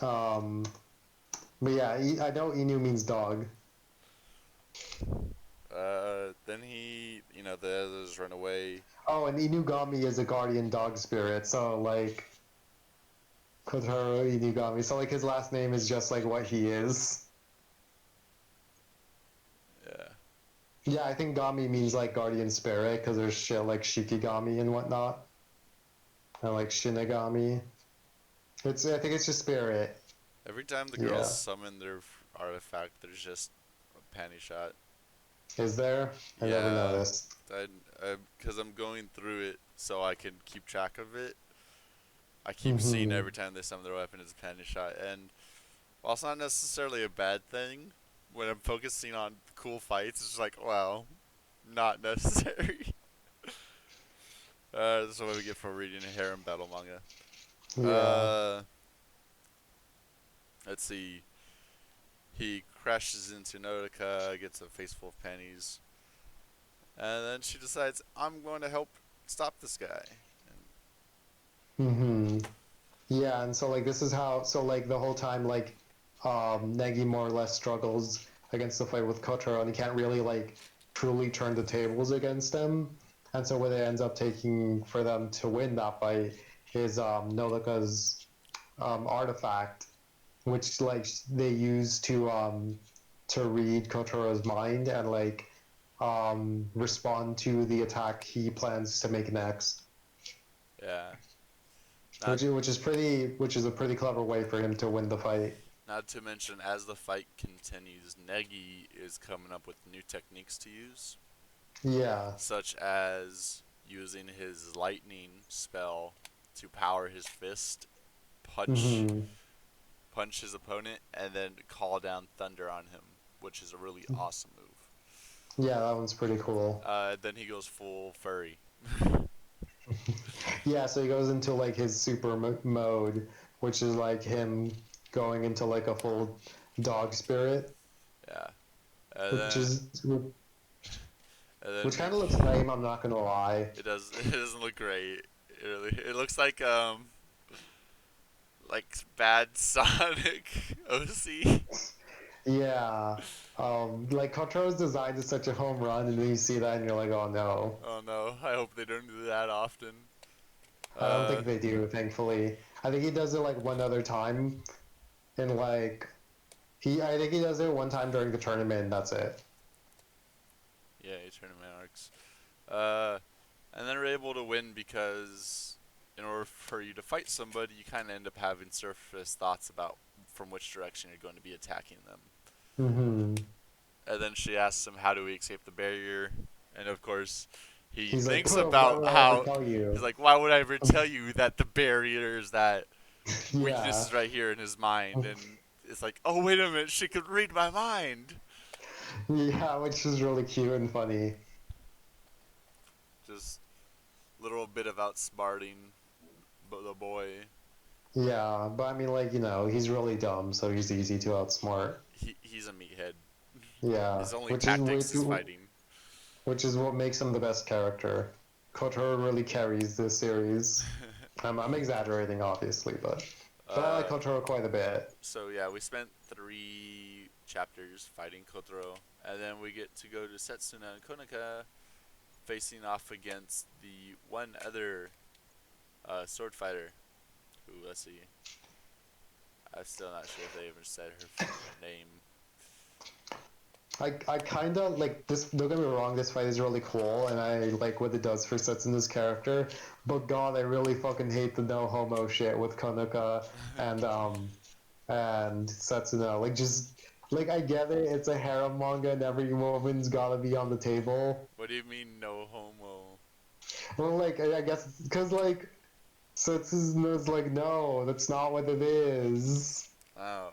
Um, but yeah, I know Inu means dog. then the others run away. Oh, and Inugami is a guardian dog spirit. So like Kotaro Inugami. So like his last name is just like what he is. Yeah, Yeah, I think Gami means like guardian spirit because there's shit like Shikigami and whatnot, and like Shinigami. I think it's just spirit. every time the girls Yeah. summon their artifact, there's just a panty shot. Is there? I never Yeah, noticed. because I'm going through it so I can keep track of it. I keep seeing Hmm. every time they summon their weapon as a panty shot, and while it's not necessarily a bad thing, when I'm focusing on cool fights, it's just like, wow, not necessary. That's what we get for reading a harem battle manga. Yeah. Uh, let's see. He crashes into Nodoka, gets a face full of panties, and then she decides, I'm going to help stop this guy. Hmm. Yeah, and so like this is how like the whole time like Negi more or less struggles against the fight with Kotaro and he can't really like truly turn the tables against him. And so what it ends up taking for them to win that fight is Nolika's artifact, which like they use to read Kotaro's mind and like respond to the attack he plans to make next. Yeah. Not Which is a pretty clever way for him to win the fight. not to mention, as the fight continues, Negi is coming up with new techniques to use, Yeah. such as using his lightning spell to power his fist, punch Hmm. punch his opponent, and then call down thunder on him, which is a really awesome move. Yeah, that one's pretty cool. Then he goes full furry. Yeah, so he goes into like his super mode, which is like him going into like a full dog spirit, Yeah. And which then is and then which kind of looks lame. I'm not gonna lie. it does it doesn't look great. It looks like bad Sonic OC. Yeah, like Contro's design is such a home run, and then you see that, and you're like, oh no. Oh no, I hope they don't do that often. I don't Uh, think they do, thankfully. I think he does it like one other time, and like I think he does it one time during the tournament, and that's it. yeah, tournament arcs. Uh, and then we're able to win because in order for you to fight somebody, you kind of end up having surface thoughts about from which direction you're going to be attacking them. Mm-hmm. And then she asks him, "How do we escape the barrier?" And of course, he He's like, thinks bro, why about would I ever how tell he's you? like, "Why would I ever tell you that the barrier is that weakness Yeah. is right here in his mind?" And it's like, "Oh, wait a minute, she could read my mind." Yeah, which is really cute and funny. Just little bit of outsmarting the boy. Yeah, but I mean, like, he's really dumb, so he's easy to outsmart. He's a meathead. Yeah, His only which is tactics is fighting. which is what makes him the best character. Kotaro really carries this series. I'm exaggerating, obviously, but I like uh, Kotaro quite a bit. so yeah, we spent 3 chapters fighting Kotaro, and then we get to go to Setsuna and Konoka facing off against the one other sword fighter. Who, let's see, I'm still not sure if they ever said her name. I kind of like this. Don't get me wrong, this fight is really cool, and I like what it does for Setsuna's character. But God, I really fucking hate the no homo shit with Konoka and Setsuna. Like, just like I get it, it's a harem manga, and every woman's gotta be on the table. What do you mean no homo? Well, like I guess because like Setsuna's like, no, that's not what it is. Oh,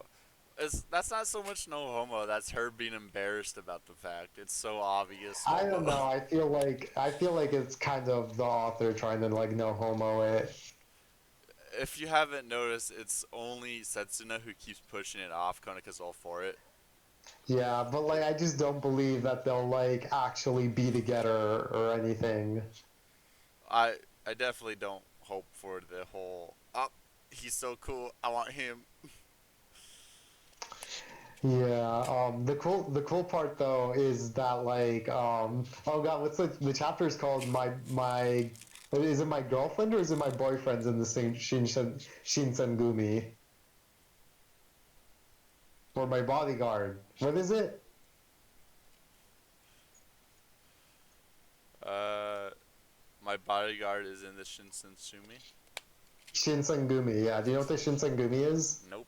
that's not so much no homo. That's her being embarrassed about the fact. It's so obvious I don't homo. know. I feel like it's kind of the author trying to like no homo it. If you haven't noticed, it's only Setsuna who keeps pushing it off. Konika's all for it. Yeah, but like It I just don't believe that they'll like actually be together or anything. I I definitely don't hope for the whole. Oh, he's so cool. I want him. Yeah, the cool part though is that like oh god, what's the chapter is called my is it my girlfriend or is it my boyfriend's in the same Shinsengumi or my bodyguard? What is it? Uh, my bodyguard is in the Shinsansumi. Shinsengumi, yeah. Do you know what the Shinsengumi is? Nope.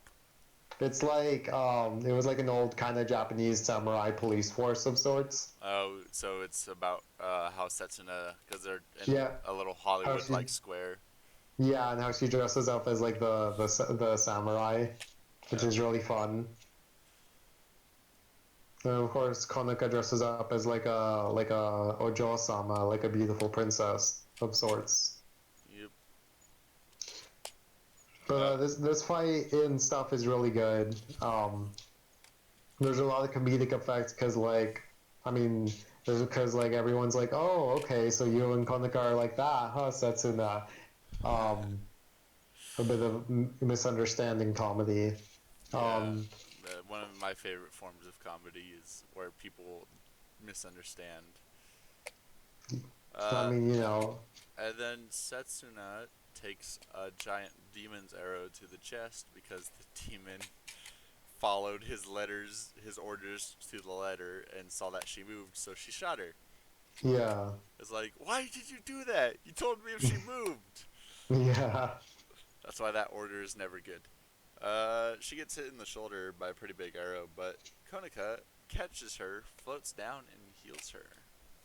It's like it was like an old kind of Japanese samurai police force of sorts. Oh, so it's about how Setsuna, because they're in Yeah, a little how she Hollywood-like square. yeah, and how she dresses up as like the samurai, which Yep. is really fun. And of course, Konoka dresses up as like a Ojo-sama, like a beautiful princess of sorts. Yep. But Uh, this fight and stuff is really good. There's a lot of comedic effects because I mean, there's because like everyone's like, oh, okay, so you and Konoka are like that, huh, Setsuna? Um, a bit of misunderstanding comedy. yeah. Um, One of my favorite forms of comedy is where people misunderstand. I Uh, mean, and then Setsuna takes a giant demon's arrow to the chest because the demon followed his orders to the letter, and saw that she moved, so she shot her. yeah, It's like, why did you do that? You told me if she moved. yeah, That's why that order is never good. She gets hit in the shoulder by a pretty big arrow, but Konoka catches her, floats down, and heals her,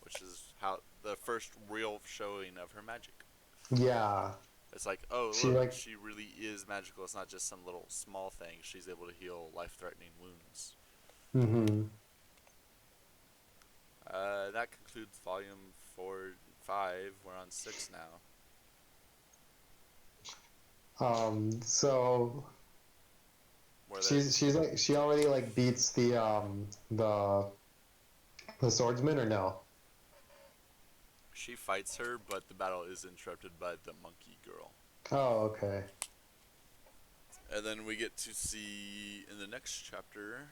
which is how the first real showing of her magic. yeah. It's like, oh, She look, like, she really is magical. It's not just some little small thing. She's able to heal life-threatening wounds. mm-hmm. That concludes volume 4 and 5. We're on 6 now. So Where they she's like she already like beats the swordsman or no? She fights her, but the battle is interrupted by the monkey girl. Oh, okay. And then we get to see in the next chapter,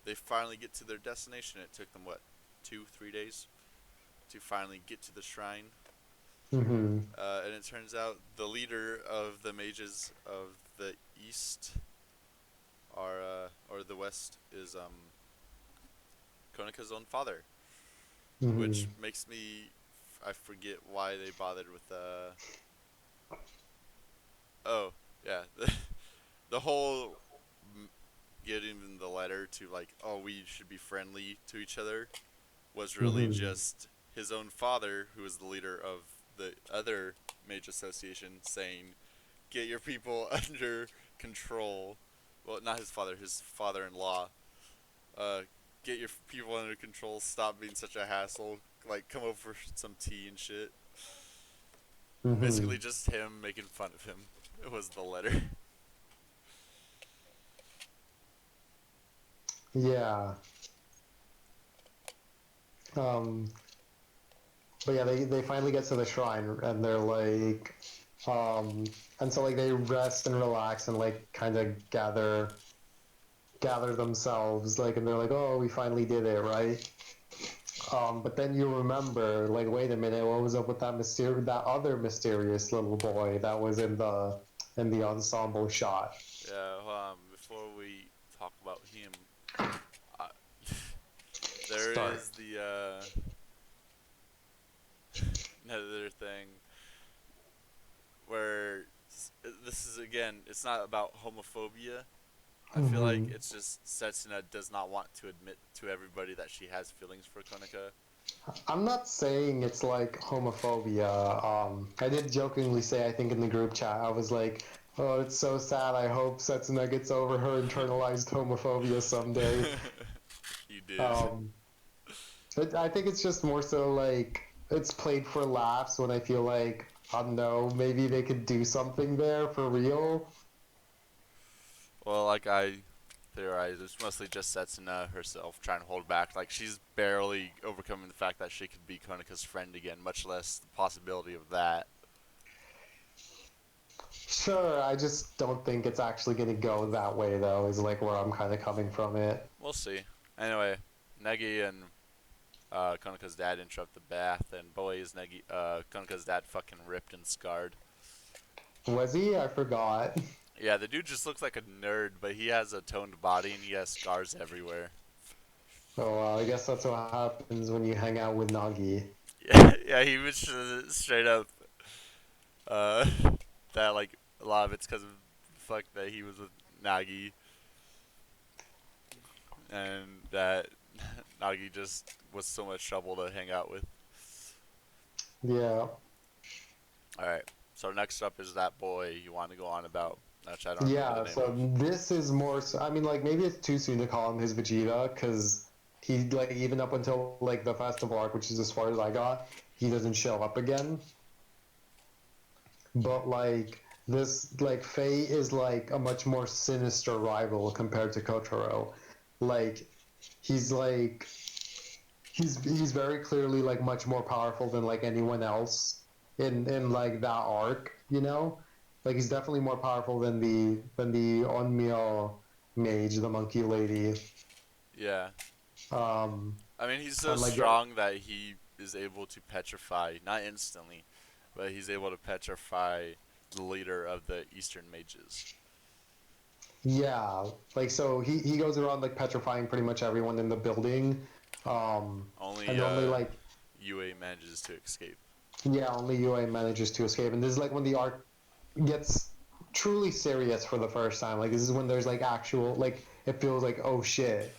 they finally get to their destination. It took them, what, 2, 3 days to finally get to the shrine. Mm-hmm. And it turns out the leader of the mages of the east or the west is Konika's own father, Mm-hmm. which makes me I forget why they bothered with Oh, yeah. The whole getting the letter to like, oh, we should be friendly to each other was really Hmm. just his own father, who was the leader of the other mage association, saying, "Get your people under control." Well, not his father, his father-in-law. Uh, get your people under control. Stop being such a hassle. Like, come over for some tea and shit. Basically, Hmm. just him making fun of him. It was the letter. Yeah. Um, but yeah, they finally get to the shrine and they're like, um, and so like they rest and relax and like kind of gather themselves like, and they're like, oh, we finally did it, right? But then you remember, like, wait a minute, what was up with that other mysterious little boy that was in the ensemble shot? Yeah. Before we talk about him, uh, there Start. is the another thing where this is again. It's not about homophobia. I feel like Hmm. it's just Setsuna does not want to admit to everybody that she has feelings for Konika. I'm not saying it's like homophobia. I did jokingly say, I think in the group chat, I was like, "Oh, it's so sad. I hope Setsuna gets over her internalized homophobia someday." You did. Um, but I think it's just more so like it's played for laughs when I feel like, I don't know, maybe they could do something there for real. Well, like I theorized, it's mostly just Setsuna herself trying to hold back. Like she's barely overcoming the fact that she could be Konika's friend again, much less the possibility of that. Sure, I just don't think it's actually going to go that way, though, is like where I'm kind of coming from it. We'll see. Anyway, Negi and Konika's dad interrupt the bath, and boy is Konika's dad fucking ripped and scarred. Was he? I forgot. Yeah, the dude just looks like a nerd, but he has a toned body and he has scars everywhere. Oh, I guess that's what happens when you hang out with Nagi. Yeah, yeah, he was straight up uh, that like a lot of it's because of the fuck that he was with Nagi and that Nagi just was so much trouble to hang out with. Yeah. All right, so next up is that boy you want to go on about, which I don't remember the Yeah, name so of. this is more so, I mean, like, maybe it's too soon to call him his Vegeta, because he, like, even up until, like, the festival arc, which is as far as I got, he doesn't show up again. But, like, this, like, Faye is, like, a much more sinister rival compared to Kotaro. Like, he's, like, he's very clearly, like, much more powerful than, like, anyone else in like, that arc, you know? Like, he's definitely more powerful than the Onmyo mage, the monkey lady. Yeah, Um, I mean he's so and, like, strong that he is able to petrify, not instantly, but he's able to petrify the leader of the Eastern Mages. yeah, like, so he goes around, like, petrifying pretty much everyone in the building. Um, Only and only, like, UA manages to escape. yeah, only UA manages to escape. And this is, like, when the arc gets truly serious for the first time. Like, this is when there's, like, actual, like, it feels like, oh shit,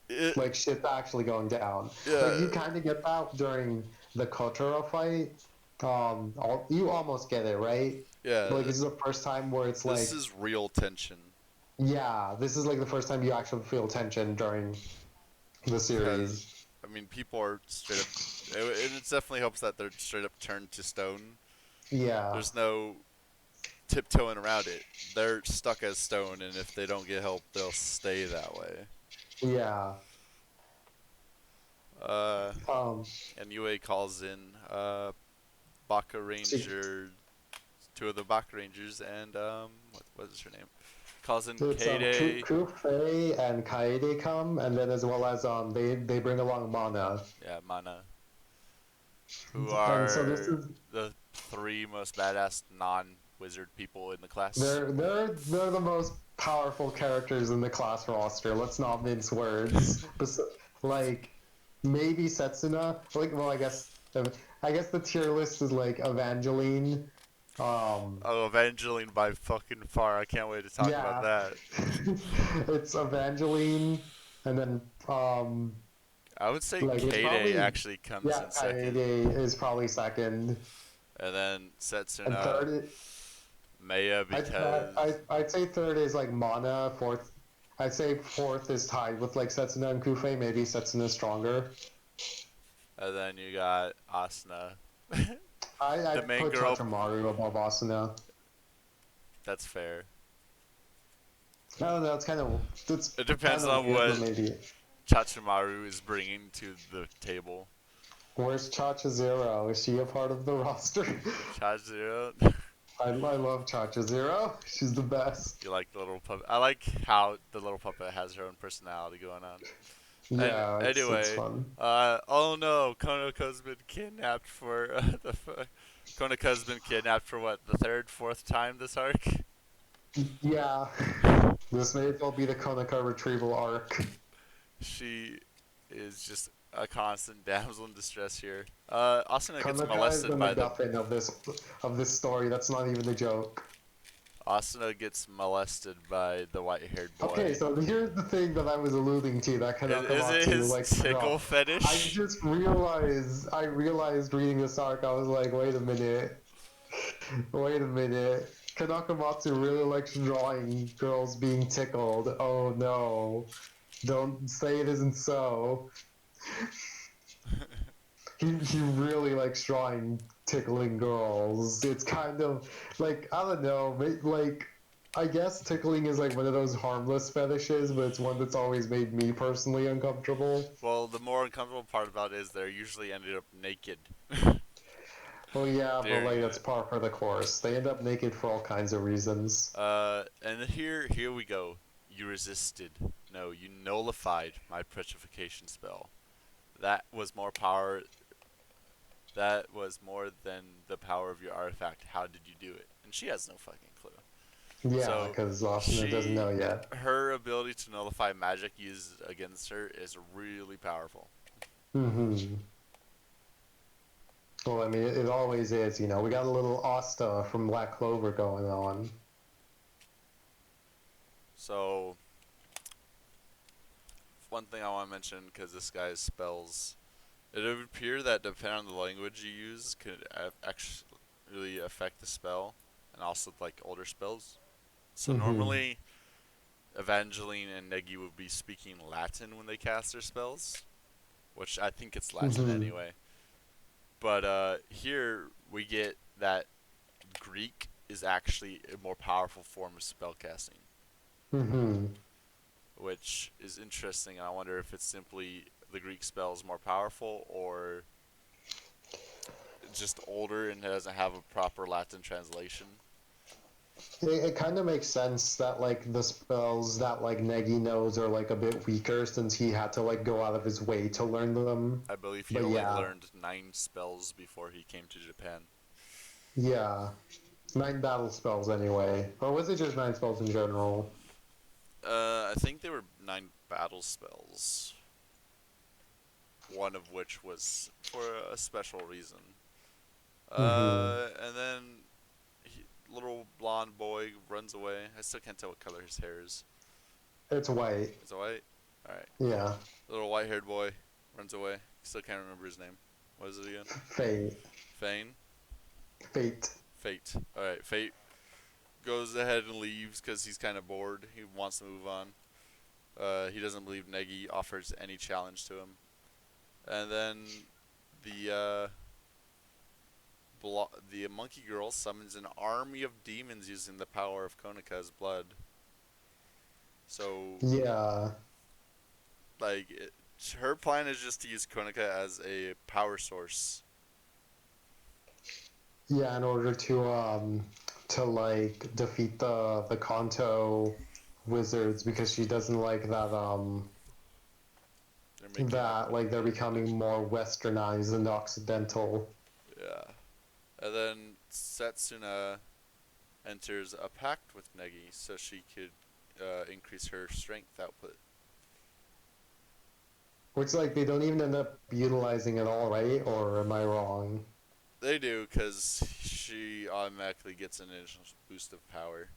It, like shit's actually going down. Like, yeah, you kind of get that during the Kotaro fight. You almost get it, right? yeah. But, like, this is the first time where it's This like, is real tension yeah, this is like the first time you actually feel tension during the because series. I mean people are straight up. It definitely helps that they're straight up turned to stone. Yeah, There's no tiptoeing around it. They're stuck as stone, and if they don't get help, they'll stay that way. yeah. Uh, Um, and UA calls in Baka so Ranger, two of the Baka Rangers, and what is her name? Calls in it's Kayde. Kufei and Kaede come, and then as well as they bring along Mana, Yeah, Mana, who and so this are is the three most badass non-wizard people in the class. they're the most powerful characters in the class roster. Let's not mince words. Like maybe Setsuna. Like, well, I guess the tier list is like Evangeline. Um, Oh, Evangeline by fucking far. I can't wait to talk about yeah, that. it's Evangeline, and then I would say like it's K-Day probably actually comes yeah, in second. Kaede is probably second, And then and Setsuna, third. Maya because I'd say third is like Mana. Fourth, I'd say fourth is tied with like Setsuna and Kufei. Maybe Setsuna is stronger. and then you got Asuna. I The main put girl. Tachamaru above Asuna. That's fair. I don't know. It's It kind depends of on weird, what but maybe. Chachimaru is bringing to the table. Where's Chacha Zero? Is she a part of the roster? Chaziro, I love Chacha Zero. She's the best. you like the little puppet. I like how the little puppet has her own personality going on. And Yeah, it's anyway, fun. oh no, Konoko's been kidnapped for Konoko's been kidnapped for what, the third, fourth time this arc? Yeah, this may as well be the Konoka retrieval arc. She is just a constant damsel in distress here. Asuna gets Konoka is molested the by the MacGuffin of this story. That's not even a joke. Asuna gets molested by the white-haired Okay, boy. so here's the thing that I was alluding to that Is it Kanakomatsu his likes to tickle draw. I fetish? just realized, I realized reading this arc, I was like, wait a minute, wait a minute. Kanakamatsu really likes drawing girls being tickled. Oh no. Don't say it isn't so. He really likes drawing tickling girls. It's kind of like I don't know, like I guess tickling is like one of those harmless fetishes, but it's one that's always made me personally uncomfortable. Well, the more uncomfortable part about it is they're usually ended up naked Well, yeah, but during like that's it. par for the course. They end up naked for all kinds of reasons. And here we go. You resisted. No, you nullified my petrification spell. That was more power. That was more than the power of your artifact. How did you do it? And she has no fucking clue. Yeah, So because Asuna doesn't know yet. her ability to nullify magic used against her is really powerful. Hmm. Well, I mean, it always is. You know, we got a little Asta from Black Clover going on. So one thing I want to mention, because this guy's spells, it would appear that depending on the language you use, could actually affect the spell, and also like older spells. So Hmm. normally, Evangeline and Negi would be speaking Latin when they cast their spells, which I think it's Latin Hmm. anyway. But here we get that Greek is actually a more powerful form of spellcasting, Hmm. which is interesting. I wonder if it's simply the Greek spell is more powerful or just older and doesn't have a proper Latin translation. It kind of makes sense that like the spells that like Negi knows are like a bit weaker since he had to like go out of his way to learn them. I believe he But only yeah, learned 9 spells before he came to Japan. yeah, 9 battle spells anyway, or was it just 9 spells in general? I think there were 9 battle spells, one of which was for a special reason. Hmm. And then little blonde boy runs away. I still can't tell what color his hair is. It's white. Is it white? Alright. Yeah, Little white haired boy runs away. Still can't remember his name. What is it again? fate, Fane? fate. Fate. Alright, Fate goes ahead and leaves because he's kind of bored. He wants to move on. He doesn't believe Negi offers any challenge to him. And then the the monkey girl summons an army of demons using the power of Konika's blood. So, Yeah, like, her plan is just to use Konika as a power source. yeah. In order to like defeat the Kanto wizards because she doesn't like They're making up. that like they're becoming more westernized and occidental. Yeah. And then Setsuna enters a pact with Negi so she could increase her strength output. Which like they don't even end up utilizing at all, right? Or am I wrong? They do because she automatically gets an additional boost of power.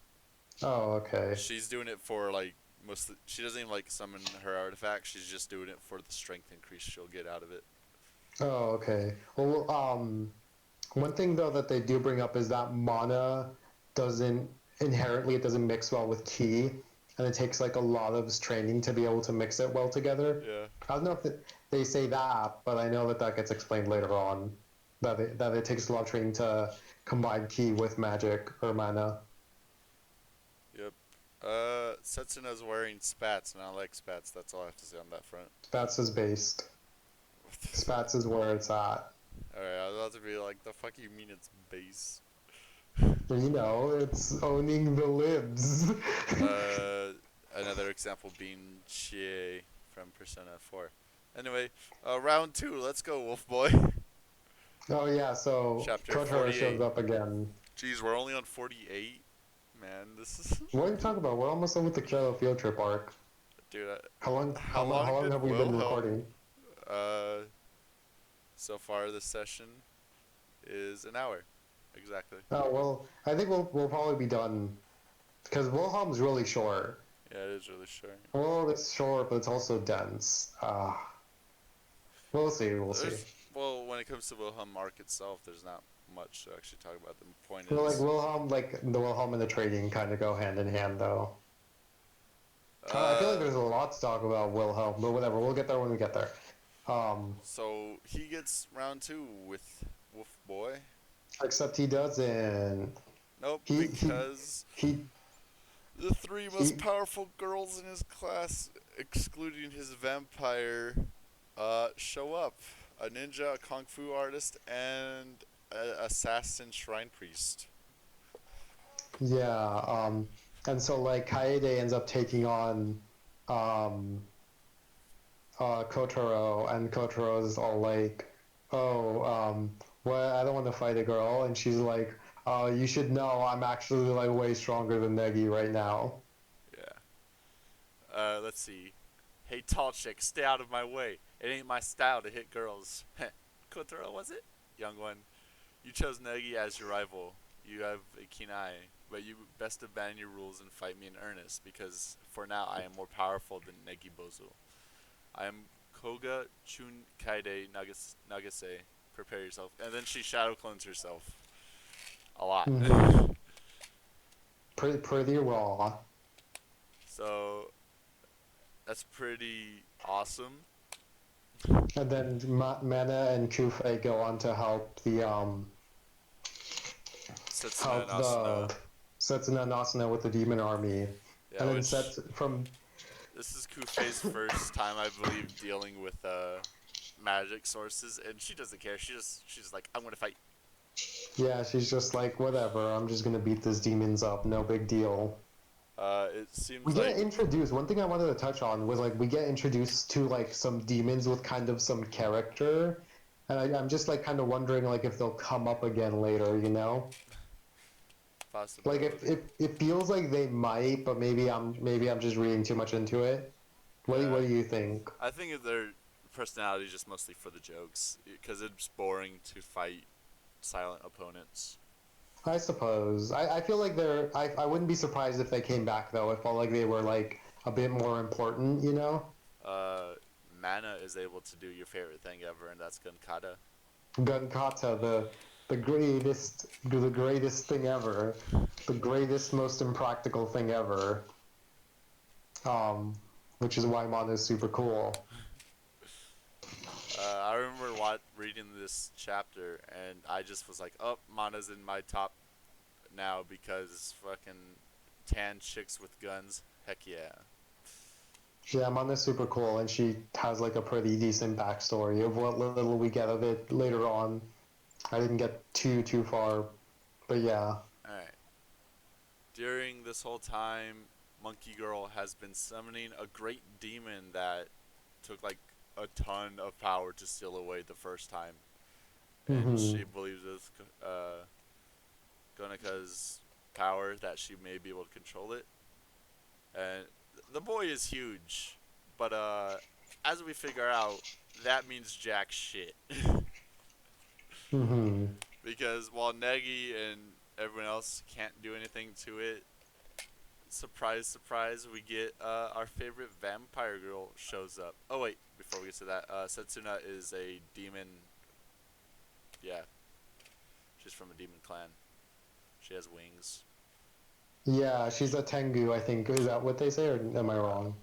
Oh, okay. She's doing it for like she doesn't even like summon her artifact. She's just doing it for the strength increase she'll get out of it. Oh, okay. Well, one thing though that they do bring up is that mana doesn't inherently it doesn't mix well with ki, and it takes like a lot of training to be able to mix it well together. Yeah. I don't know if they say that, but I know that that gets explained later on. That it takes a lot of training to combine ki with magic or mana. Yep. Setsuna's wearing spats, and I like spats. That's all I have to say on that front. Spats is based. Spats is where it's at. Alright, I was about to be like, the fuck you mean it's base? You know, it's owning the libs. Another example being Chie from Persona 4. Anyway, round 2, let's go, Wolf Boy. Oh yeah, so Chapter Kotaro 48. shows up again. Jeez, we're only on 48? Man, this is... What are you talking about? We're almost done with the Kyoto field trip arc. Dude, How long? how How long did have we been recording? So far this session is an hour. Exactly. Oh well, I think we'll probably be done because Wilhelm's really short. Yeah, it is really short. Well, it's short, but it's also dense. We'll see. We'll see. Well, when it comes to Wilhelm Arc itself, there's not much to actually talk about. The point Well, is... like the Wilhelm and the trading kind of go hand in hand, though. I feel like there's a lot to talk about Wilhelm, but whatever. We'll get there when we get there. So he gets round 2 with Wolf Boy. Except he doesn't. Nope, He because he the 3 most powerful girls in his class, excluding his vampire, show up. A ninja, a kung fu artist, and an assassin shrine priest. yeah. And so like Kaede ends up taking on Kotaro, and Kotaro's all like, "Oh, well, I don't want to fight a girl," and she's like, "You should know I'm actually like way stronger than Negi right now." Yeah. Let's see. Hey, tall chick, stay out of my way. It ain't my style to hit girls. Kotaro, was it? Young one, you chose Negi as your rival. You have a keen eye, but you best abandon your rules and fight me in earnest, because for now I am more powerful than Negi Bozu. I am Koga Chun Kaide Nagase. Prepare yourself. And then she shadow clones herself. A lot. Mm-hmm. Pretty raw. So, that's pretty awesome. And then Mana and Kufei go on to help the Setsuna and Asuna. Setsuna and Asuna with the demon army. Yeah, And then this is Kufei's first time, I believe, dealing with magic sources, and she doesn't care. She's like, I'm gonna fight. Yeah, she's just like, whatever. I'm just gonna beat these demons up. No big deal. It seems we like get introduced. One thing I wanted to touch on was like we get introduced to like some demons with kind of some character, and I'm just like kind of wondering like if they'll come up again later. You know. possible. Like if it feels like they might, but maybe I'm just reading too much into it. What do you think? I think their personality is just mostly for the jokes, because it's boring to fight silent opponents. I suppose. I feel like I wouldn't be surprised if they came back though. I felt like they were like a bit more important, you know? Mana is able to do your favorite thing ever, and that's Gunkata. Gunkata, the greatest thing ever. The greatest, most impractical thing ever. Which is why Mana is super cool. I remember reading this chapter, and I just was like, oh, Mana's in my top now because fucking tan chicks with guns. Heck yeah. Yeah, Mana's super cool, and she has like a pretty decent backstory of what little we get of it later on. I didn't get too far, but yeah. Alright. During this whole time, Monkey Girl has been summoning a great demon that took like a ton of power to steal away the first time. And she believes with Gonika's power that she may be able to control it. And the boy is huge, but as we figure out, that means jack shit. Because while Negi and everyone else can't do anything to it, surprise, surprise, we get our favorite vampire girl shows up. Oh wait, before we get to that, Setsuna is a demon. Yeah, she's from a demon clan. She has wings. Yeah, she's a Tengu, I think. Is that what they say, or am I wrong?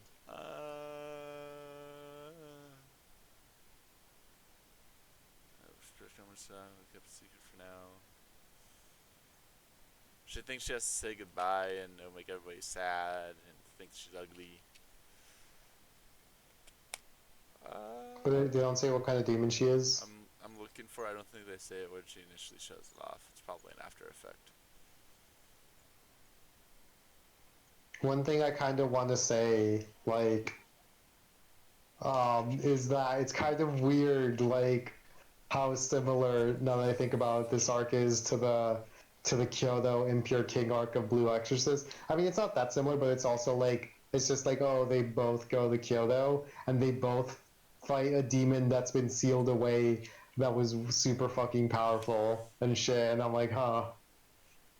We kept it secret for now. She thinks she has to say goodbye and it'll make everybody sad and thinks she's ugly. But they don't say what kind of demon she is. I'm looking for. I don't think they say it when she initially shows it off. It's probably an after effect. One thing I kind of want to say, like, is that it's kind of weird, like, how similar, now that I think about it, this arc is to the Kyoto Impure King arc of Blue Exorcist. I mean, it's not that similar, but it's also like, it's just like, oh, they both go to Kyoto and they both fight a demon that's been sealed away that was super fucking powerful and shit. And I'm like, huh.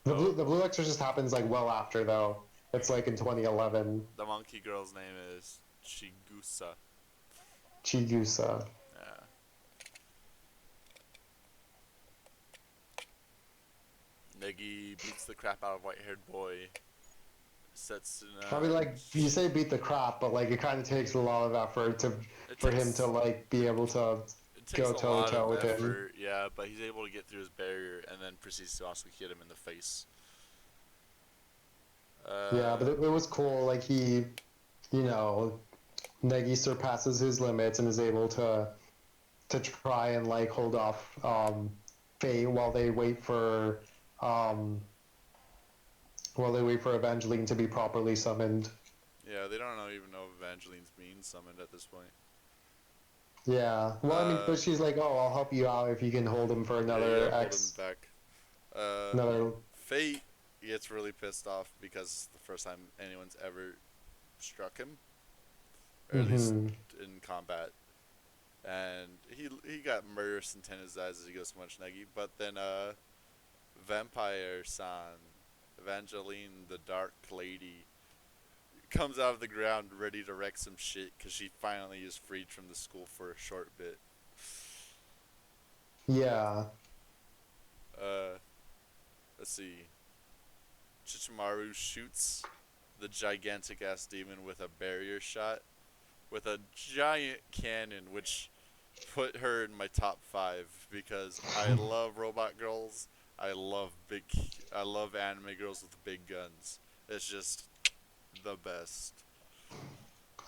The Blue Exorcist happens like well after though. It's like in 2011. The monkey girl's name is Chigusa. Chigusa. Yeah. Negi beats the crap out of white-haired boy. I mean, like you say, beat the crap, but like it kind of takes a lot of effort for him to like be able to it takes go a toe to lot toe of with him. effort, yeah, but he's able to get through his barrier and then proceeds to also hit him in the face. Yeah, but it was cool. Like you know, Negi surpasses his limits and is able to try and like hold off Fate um, while they wait for Evangeline to be properly summoned. Yeah, they don't even know if Evangeline's being summoned at this point. Yeah, well, I mean, but she's like, "Oh, I'll help you out if you can hold him for another hold him X, back. another." Fate gets really pissed off because it's the first time anyone's ever struck him, or at least in combat. And he got murderous intent in his eyes as he goes to munch Negi. But then Vampire San, Evangeline the Dark Lady, comes out of the ground ready to wreck some shit because she finally is freed from the school for a short bit. Yeah. Let's see. Chichimaru shoots the gigantic ass demon with a barrier shot with a giant cannon, which put her in my top 5 because I love robot girls. I love anime girls with big guns. It's just the best.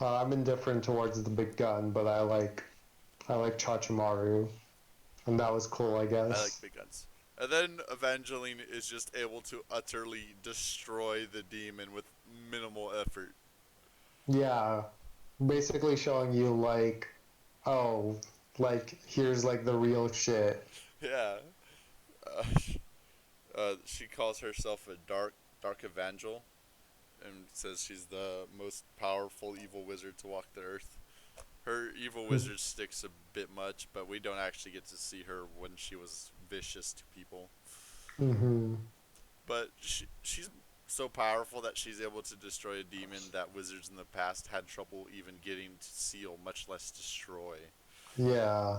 I'm indifferent towards the big gun, but I like Chachimaru, and that was cool, I I like guess. big guns. And then Evangeline is just able to utterly destroy the demon with minimal effort. Yeah, basically showing you like, oh, like here's like the real shit. Yeah. Uh, she calls herself a dark evangel, and says she's the most powerful evil wizard to walk the earth. Her evil wizard sticks a bit much, but we don't actually get to see her when she was vicious to people. Mm-hmm. But she's so powerful that she's able to destroy a demon that wizards in the past had trouble even getting to seal, much less destroy. Yeah.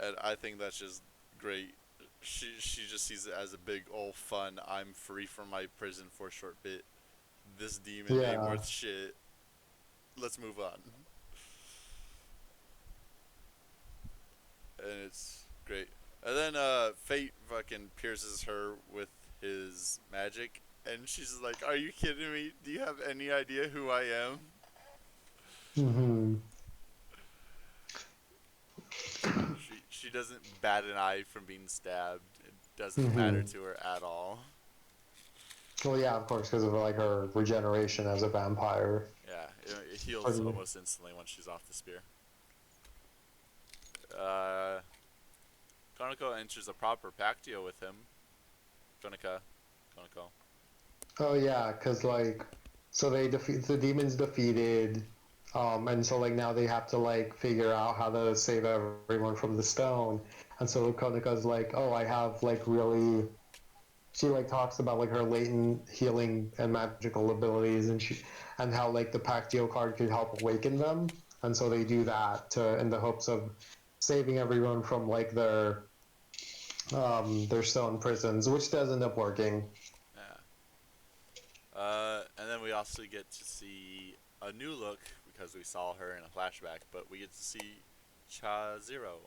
And I think that's just great. She just sees it as a big old fun. I'm free from my prison for a short bit. This demon ain't Yeah. worth shit. Let's move on. And it's great. And then Fate fucking pierces her with his magic, and she's like, "Are you kidding me? Do you have any idea who I am?" Mm-hmm. She doesn't bat an eye from being stabbed. It doesn't matter Mm-hmm. to her at all. Well, yeah, of course, because of like her regeneration as a vampire. Yeah, it heals Pretty. almost instantly once she's off the spear. Uh, Konako enters a proper pactio with him. Konako. Oh yeah, because like, so they defeat the demons defeated, and so like now they have to like figure out how to save everyone from the stone, And so Konika's like, oh, I have like really. She like talks about like her latent healing and magical abilities, and how like the Pactio card could help awaken them. And so they do that in the hopes of saving everyone from like their stone prisons, which does end up working. Yeah. And then we also get to see a new look because we saw her in a flashback, but we get to see Cha Zero,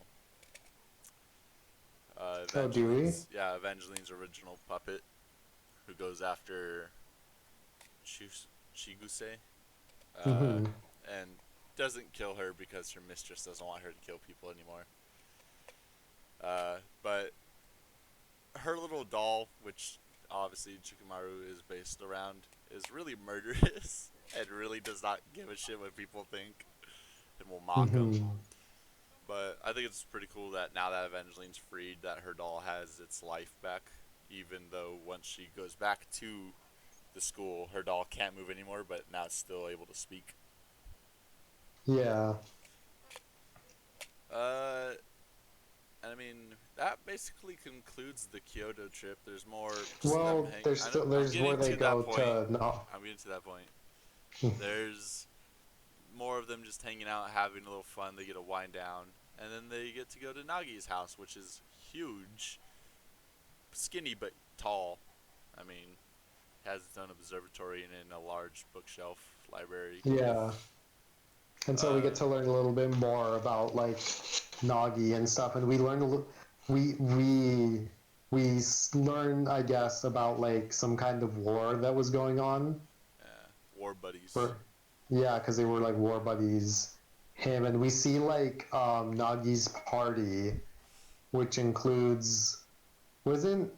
Oh, do we? Evangeline's original puppet, who goes after Chiguse, uh, Mm-hmm. and doesn't kill her because her mistress doesn't want her to kill people anymore. But her little doll, which obviously Chikamaru is based around, is really murderous and really does not give a shit what people think and will mock them. Mm-hmm. But I think it's pretty cool that now that Evangeline's freed, that her doll has its life back. Even though once she goes back to the school, her doll can't move anymore, but now it's still able to speak. Yeah. Uh, and I mean that basically concludes the Kyoto trip. There's more just them Well, hang. there's I know still I'm there's where getting they to that go point. to no. I'm getting to that point. There's more of them just hanging out, having a little fun. They get to wind down, and then they get to go to Nagi's house, which is huge, skinny but tall. I mean, has its own observatory and a large bookshelf library. Yeah. And so we Uh, get to learn a little bit more about like Nagi and stuff, and we learn learn, I guess, about like some kind of war that was going on. war buddies. For yeah, because they were like war buddies. Him and we see like Nagi's party, which includes wasn't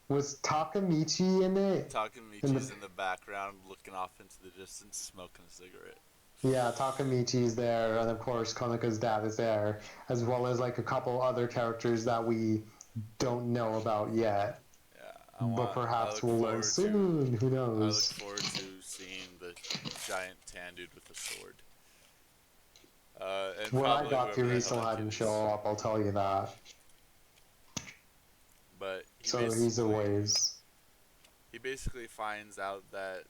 was Takamichi in it? In the Takamichi's in the background, looking off into the distance, smoking a cigarette. Yeah, Takamichi's there, and of course Konika's dad is there, as well as like a couple other characters that we don't know about yet, Yeah, but I perhaps look we'll learn forward to. soon. Who I look knows? forward to seeing the giant tan dude with a sword. And When I probably got whoever to, the he hell still that kid hadn't is. shown up. I'll tell you that. But So he's a ways. he basically finds out that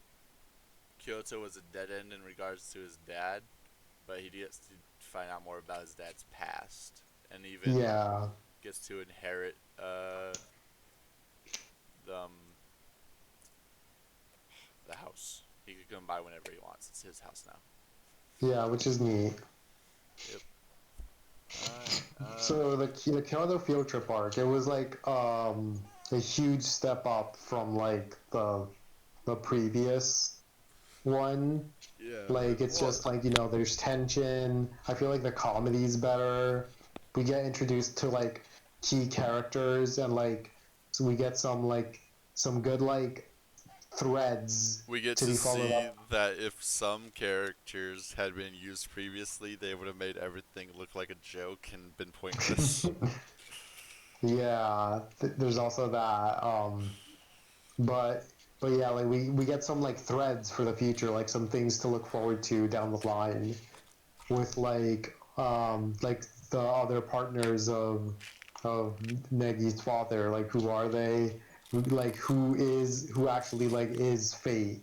Kyoto was a dead end in regards to his dad, but he gets to find out more about his dad's past, and even Yeah. gets to inherit the the house. He could come by whenever he wants. It's his house now. Yeah, which is neat. Yep. Alright. So the Kyoto field trip arc, it was like a huge step up from like the previous one. Yeah. Like it's Well, just like there's tension. I feel like the comedy's better. We get introduced to like key characters, and like so we get some good like threads we get to to be followed see up. that if some characters had been used previously, they would have made everything look like a joke and been pointless. Yeah, there's also that. But but yeah, like we get some like threads for the future, like some things to look forward to down the line with like the other partners of Negi's father. Like who are they? Like who actually like is Fate?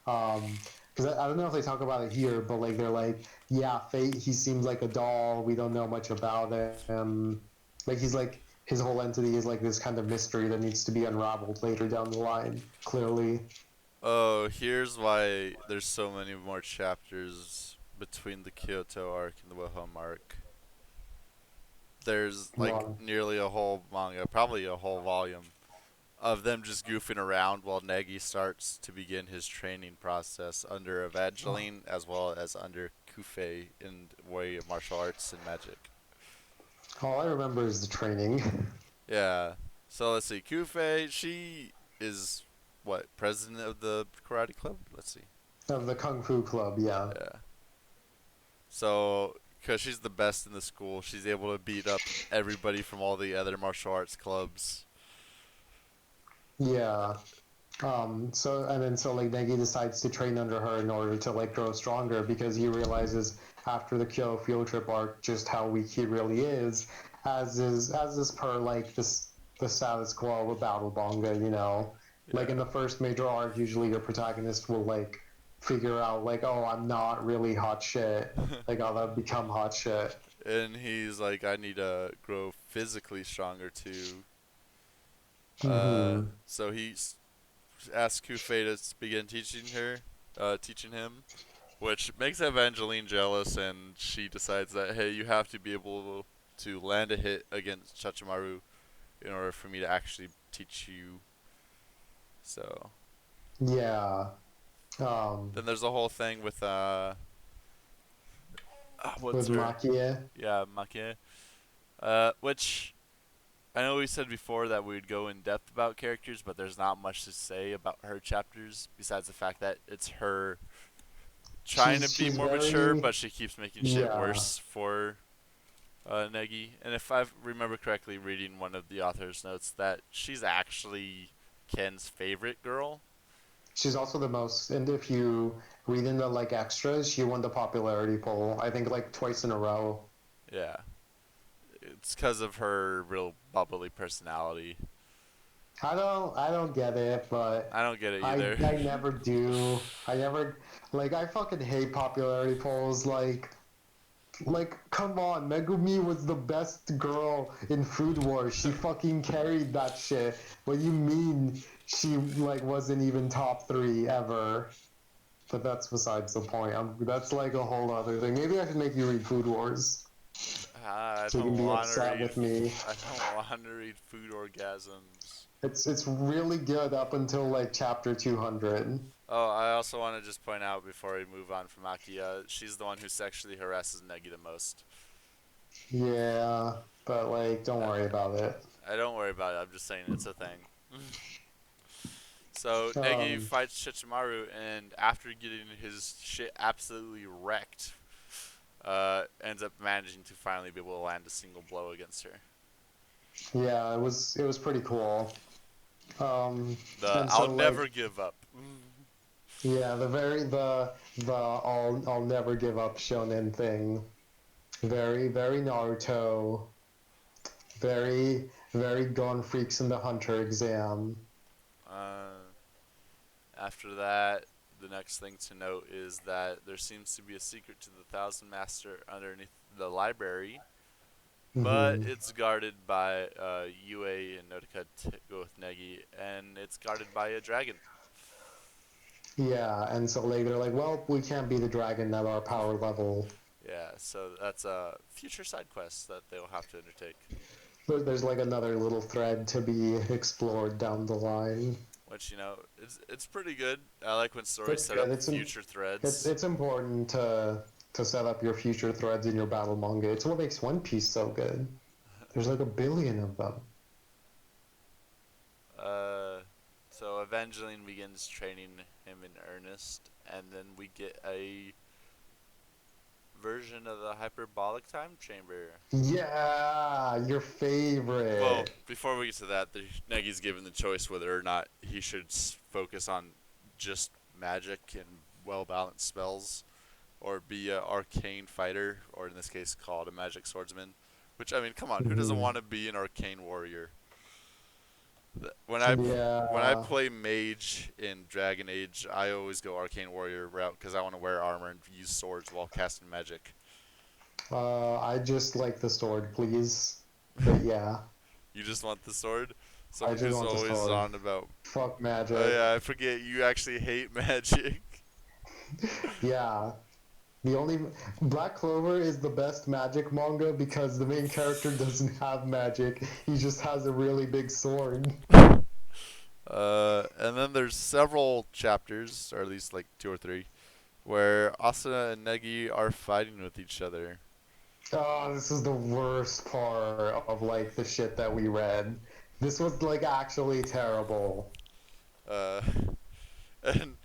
Because I don't know if they talk about it here, but like they're like, yeah, Fate. He seems like a doll. We don't know much about him. Like he's like his whole entity is like this kind of mystery that needs to be unraveled later down the line. Clearly, Oh, here's why there's so many more chapters between the Kyoto arc and the Wilhelm arc. There's like well, nearly a whole manga, probably a whole volume, of them just goofing around while Negi starts to begin his training process under Evangeline as well as under Kufei in way of martial arts and magic. all I remember is the training Yeah. So let's see. Kufei, she is what, president of the karate club? Let's see. of the Kung Fu Club. Yeah, Yeah. So, because she's the best in the school, she's able to beat up everybody from all the other martial arts clubs. yeah. So like Negi decides to train under her in order to like grow stronger because he realizes after the Kyoto field trip arc just how weak he really is, as is per like this the status quo of battle manga, you know. Like in Yeah. the first major arc, usually your protagonist will like figure out like, oh, I'm not really hot shit. Like I'll become hot shit. And he's like, I need to grow physically stronger too. Mm-hmm. So he asks Kufei to begin teaching him, which makes Evangeline jealous, and she decides that hey, you have to be able to land a hit against Chachimaru in order for me to actually teach you. So Yeah. Um, then there's a whole thing with what's with her Makie. yeah Make, which I know we said before that we'd go in depth about characters, but there's not much to say about her chapters besides the fact that it's her trying to be She's more mature, very but she keeps making shit yeah. worse for Negi. And if I remember correctly, reading one of the author's notes, that she's actually Ken's favorite girl. She's also the most, and if you read in the like extras, she won the popularity poll. I think like twice in a row. Yeah, it's because of her real bubbly personality. I don't get it, but I don't get it I either. I never do. I never like I fucking hate popularity polls. Like come on, Megumi was the best girl in Food Wars. She fucking carried that shit. What do you mean she like wasn't even top three ever? But that's besides the point. That's like a whole other thing. Maybe I should make you read Food Wars I so you can don't be want to upset read. with me. I don't want to read food orgasms. It's really good up until like chapter 200. Oh, I also want to just point out before we move on from Akia, she's the one who sexually harasses Negi the most. Yeah, but like, don't Uh, worry about it. I don't worry about it. I'm just saying it's a thing. So Negi Um, fights Shichimaru, and after getting his shit absolutely wrecked, ends up managing to finally be able to land a single blow against her. yeah, it was pretty cool. Um, The and I'll so never like, give up. yeah, the I'll never give up shonen thing. Very Naruto. Very Gone Freaks in the Hunter exam. Uh, After that, the next thing to note is that there seems to be a secret to the Thousand Master underneath the library, but Hmm. it's guarded by Yue and Notika to go with Negi, and it's guarded by a dragon. Yeah, and so like they're like, well, we can't be the dragon at our power level. Yeah, so that's a future side quest that they'll have to undertake. There's like another little thread to be explored down the line. Which it's pretty good. I like when stories It's set up good. future It's threads. it's important to set up your future threads in your battle manga. It's what makes One Piece so good. There's like a billion of them. Uh, so Evangeline begins training him in earnest, and then we get a version of the hyperbolic time chamber. Yeah, your Well, favorite. before we get to that, Negi's given the choice whether or not he should focus on just magic and well balanced spells, or be an arcane fighter, or in this case called a magic swordsman. Which I mean, come on, who doesn't Hmm. want to be an arcane warrior? When I when I Yeah, play mage in Dragon Age, I always go arcane warrior route because I want to wear armor and use swords while casting magic. I just like the sword, please. But yeah, You just want the sword. I Someone just who's want the always sword. on about. Fuck Oh magic. yeah, I forget you actually hate magic. Yeah, the only Black Clover is the best magic manga because the main character doesn't have magic. He just has a really big sword. And then there's several chapters, or at least like two or three, where Asuna and Negi are fighting with each other. Oh, this is the worst part of like the shit that we read. This was like actually terrible. Uh, and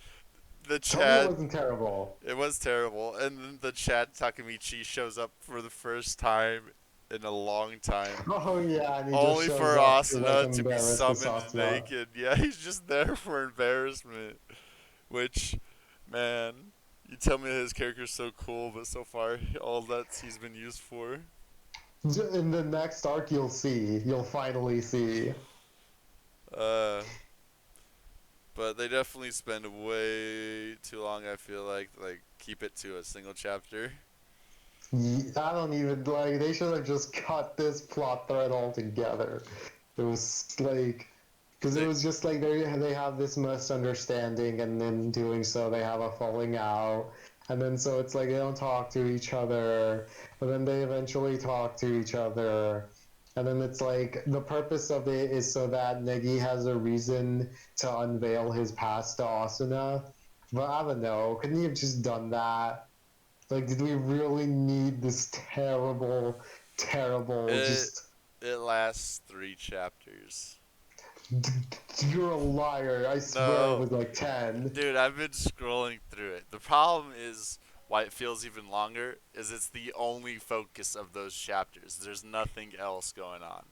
the Tell me it Chad, wasn't terrible. it was terrible. And then the Chad Takamichi shows up for the first time in a long time, Oh yeah, and he just only shows for up to like Asuna to be embarrass the summoned Sasuna. naked. Yeah, he's just there for embarrassment. Which, man, you tell me that his character's so cool, but so far all that he's been used for. In the next arc, you'll see. You'll finally see. Uh, but they definitely spend way too long. I feel like keep it to a single chapter. I don't even like. They should have just cut this plot thread altogether. It was like, because it They was just like they have this misunderstanding, and in doing so, they have a falling out, and then so it's like they don't talk to each other, but then they eventually talk to each other, and then it's like the purpose of it is so that Negi has a reason to unveil his past to Asuna. But I don't know. Couldn't he have just done that? Like, did we really need this terrible, terrible, it just. it lasts 3 chapters. You're a liar. I swear it No, was like 10. dude, I've been scrolling through it. The problem is why it feels even longer is it's the only focus of those chapters. There's nothing else going on.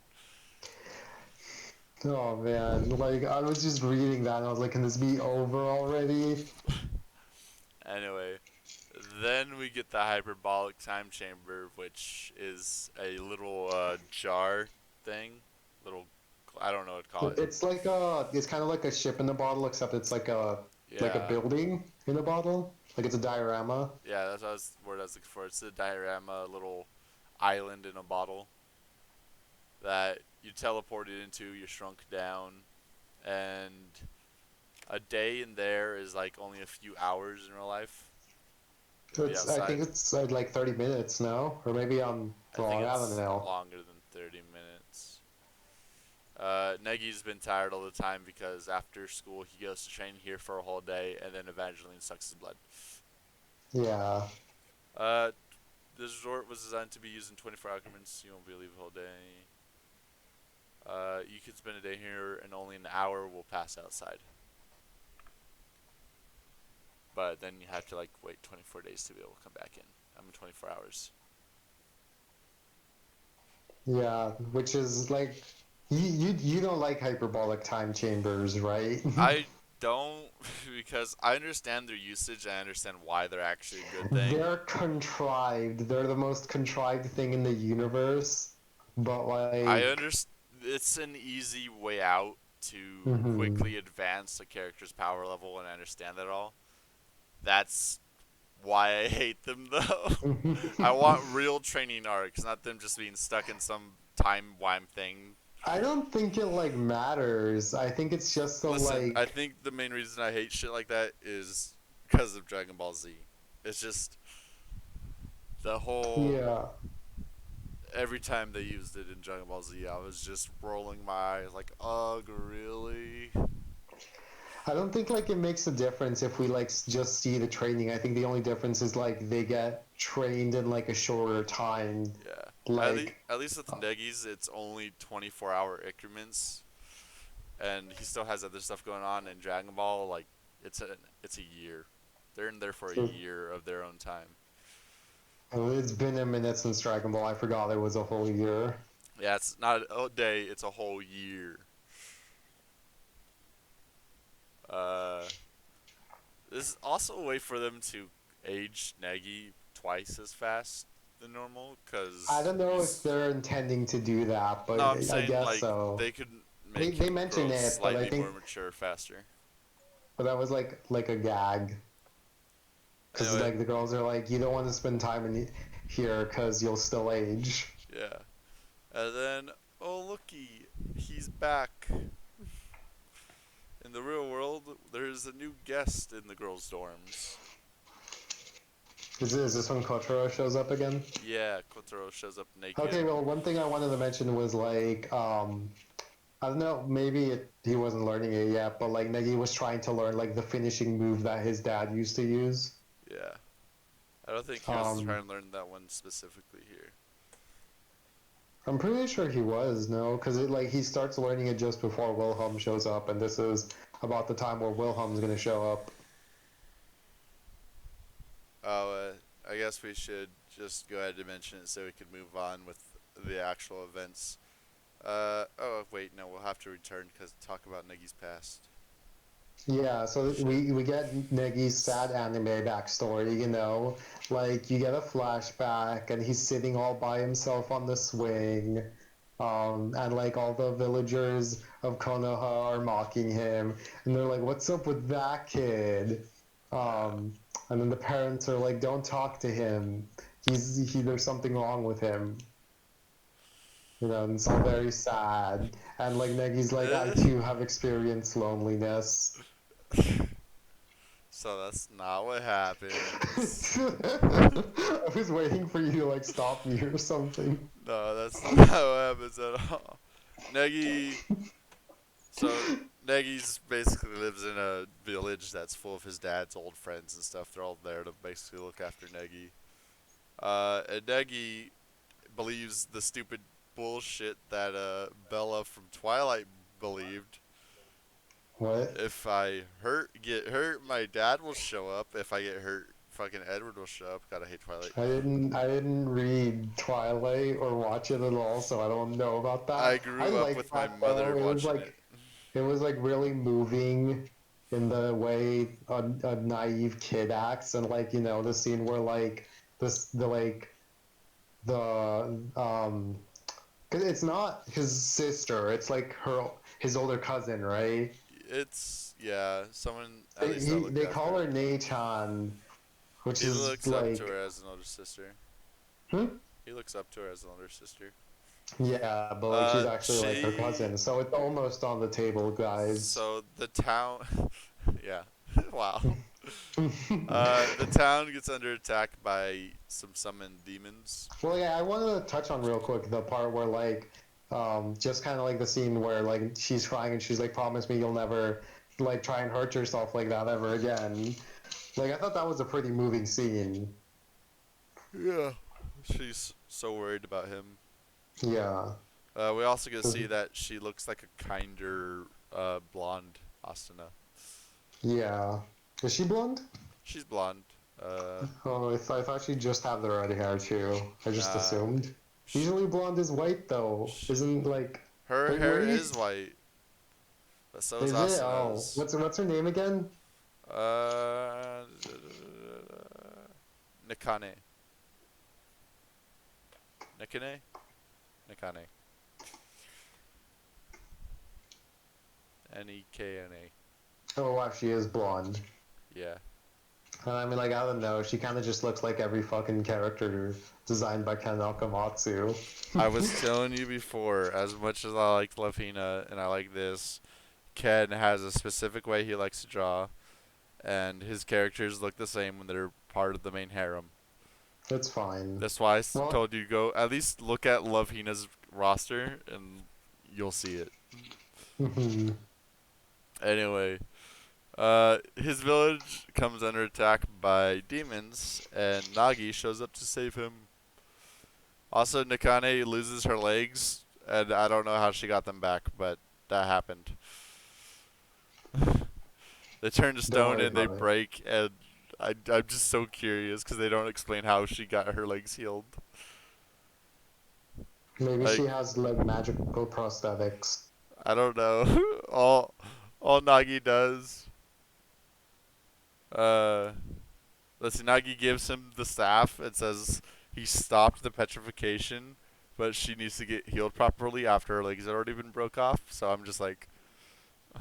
Oh man, like I was just reading that and I was like, can this be over already? Anyway, then we get the hyperbolic time chamber, which is a little jar thing. Little, I don't know what to call it. It's kind of like a ship in a bottle, except it's like a Yeah, building in a bottle. Like it's a diorama. yeah, that's what word I was looking for. It's a diorama, little island in a bottle that you teleported into. You're shrunk down, and a day in there is like only a few hours in real life. You'll be I outside. think it's like 30 minutes now, or maybe I'm I think wrong. I don't it's know. longer than 30 minutes. Negi's been tired all the time because after school he goes to train here for a whole day and then Evangeline sucks his blood. Yeah. Uh, this resort was designed to be used in 24 increments. You won't be leaving a whole day. You can spend a day here and only an hour will pass outside. But then you have to like wait 24 days to be able to come back in. I mean 24 hours. Yeah, which is like you don't like hyperbolic time chambers, right? I don't because I understand their usage. I understand why they're actually a good thing. They're contrived. They're the most contrived thing in the universe. But I like, understand it's an easy way out to mhm. quickly advance a character's power level, and I understand that all. That's why I hate them, though. I want real training arcs, not them just being stuck in some time wime thing. I don't think it like matters. I think it's just the Listen, I like, think the main reason I hate shit like that is because of Dragon Ball Z. It's just the whole yeah. every time they used it in Dragon Ball Z, I was just rolling my eyes like, ugh, really? I don't think like it makes a difference if we like just see the training. I think the only difference is like they get trained in like a shorter time. Yeah. Like, At least with Negi's, it's only 24-hour increments, and he still has other stuff going on. In Dragon Ball, like it's a year. They're in there for a so year of their own time. it's been a minute since Dragon Ball. I forgot it was a whole year. Yeah, it's not a day; it's a whole year. Uh, this is also a way for them to age Negi twice as fast than normal, I cause don't know if he's. they're intending to do that, No, but I'm I saying guess like so. they could They make they him mention grow it, but I slightly more think mature faster. that was like a gag because Anyway, like the girls are like, you don't want to spend time in here because you'll still age. yeah. And then, oh looky, he's back. In the real world, there's a new guest in the girls' dorms. Is this when Kotaro shows up again? Yeah, Kotaro shows up naked. Okay, well, one thing I wanted to mention was like, I don't know, maybe he wasn't learning it yet, but like Negi was trying to learn like the finishing move that his dad used to use. Yeah. I don't think he was Um, trying to learn that one specifically here. I'm pretty sure he was, no, because it like he starts learning it just before Wilhelm shows up, and this is about the time where Wilhelm's gonna show up. Oh, I guess we should just go ahead and mention it so we can move on with the actual events. Oh, wait, no, we'll have to return because talk about Negi's past. Yeah, so Shit. we get Negi's sad anime backstory, you know, like you get a flashback and he's sitting all by himself on the swing, and like all the villagers of Konoha are mocking him, and they're like, "What's up with that kid?" Yeah. Um, and then the parents are like, "Don't talk to him. There's something wrong with him." You know, and it's all very sad. And like Negi's like, "I too have experienced loneliness." So that's not what happens. I was waiting for you to like stop me or something. No, that's not what happens at all. Negi. So Negi's basically lives in a village that's full of his dad's old friends and stuff. They're all there to basically look after Negi. And Negi believes the stupid bullshit that Bella from Twilight believed. What? If I get hurt, my dad will show up. If I get hurt, fucking Edward will show up. Gotta hate Twilight. I didn't read Twilight or watch it at all, so I don't know about I that. I grew up liked with my that though. mother watching it. It was like really moving in the way a naive kid acts, and like you know the scene where like the like the 'cause it's not his sister, it's like his older cousin, right? It's yeah, someone at least that looked They after call her. her Nei-chan, which He is looks up to like, her as an older sister. hmm? He looks up to her as an older sister. Yeah, but like she's actually like her She cousin, so it's almost on the table, guys. so the town, yeah, wow. The town gets under attack by some summoned demons. Well, yeah, I wanted to touch on real quick the part where like, just kind of like the scene where like she's crying and she's like, "Promise me you'll never like try and hurt yourself like that ever again." Like I thought that was a pretty moving scene. Yeah, she's so worried about him. Yeah. We also get to see that she looks like a kinder blonde Asuna. Yeah. Is she blonde? She's blonde. Uh, Oh, I thought she just had the red hair too. I just nah, assumed. sh- Usually blonde is white though. sh- Isn't like, her wait, hair where do you? is white, but so is Is it? Oh, Asuna's. what's her name again? Uh, Nikane. Nikane? Nikane. Nekana. Oh, wow, she is blonde. Yeah. I mean, like, I don't know. She kind of just looks like every fucking character designed by Ken Akamatsu. I was telling you before, as much as I like Lafina and I like this, Ken has a specific way he likes to draw, and his characters look the same when they're part of the main harem. It's fine. That's why I Well, told you go at least look at Love Hina's roster and you'll see it. Anyway, his village comes under attack by demons, and Nagi shows up to save him. Also, Nakane loses her legs, and I don't know how she got them back, but that happened. They turn to don't stone worry and they about it. break, and I'm just so curious because they don't explain how she got her legs healed. Maybe Like, she has, like, magical prosthetics. I don't know. All Nagi does, uh, let's see, Nagi gives him the staff and says he stopped the petrification, but she needs to get healed properly after her legs had already been broke off. So I'm just like,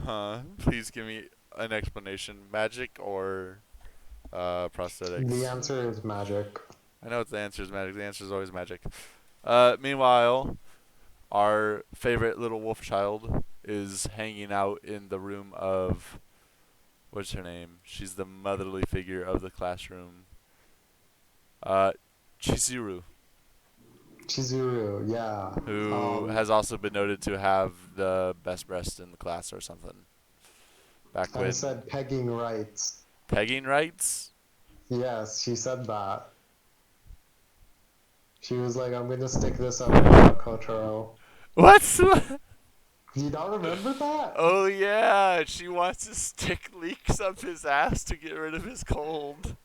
huh? Please give me an explanation. Magic or The prosthetics? answer is magic. I know the answer is magic. The answer is always magic. Meanwhile, our favorite little wolf child is hanging out in the room of what's her name? She's the motherly figure of the classroom. Uh, Chizuru, Chizuru, yeah. who has also been noted to have the best breast in the class or something. Back I when said pegging rights. pegging rights. Yes, she said that. She was like, I'm gonna stick this up your butt, Kotaro. What's Do you not remember that? Oh yeah, she wants to stick leaks up his ass to get rid of his cold.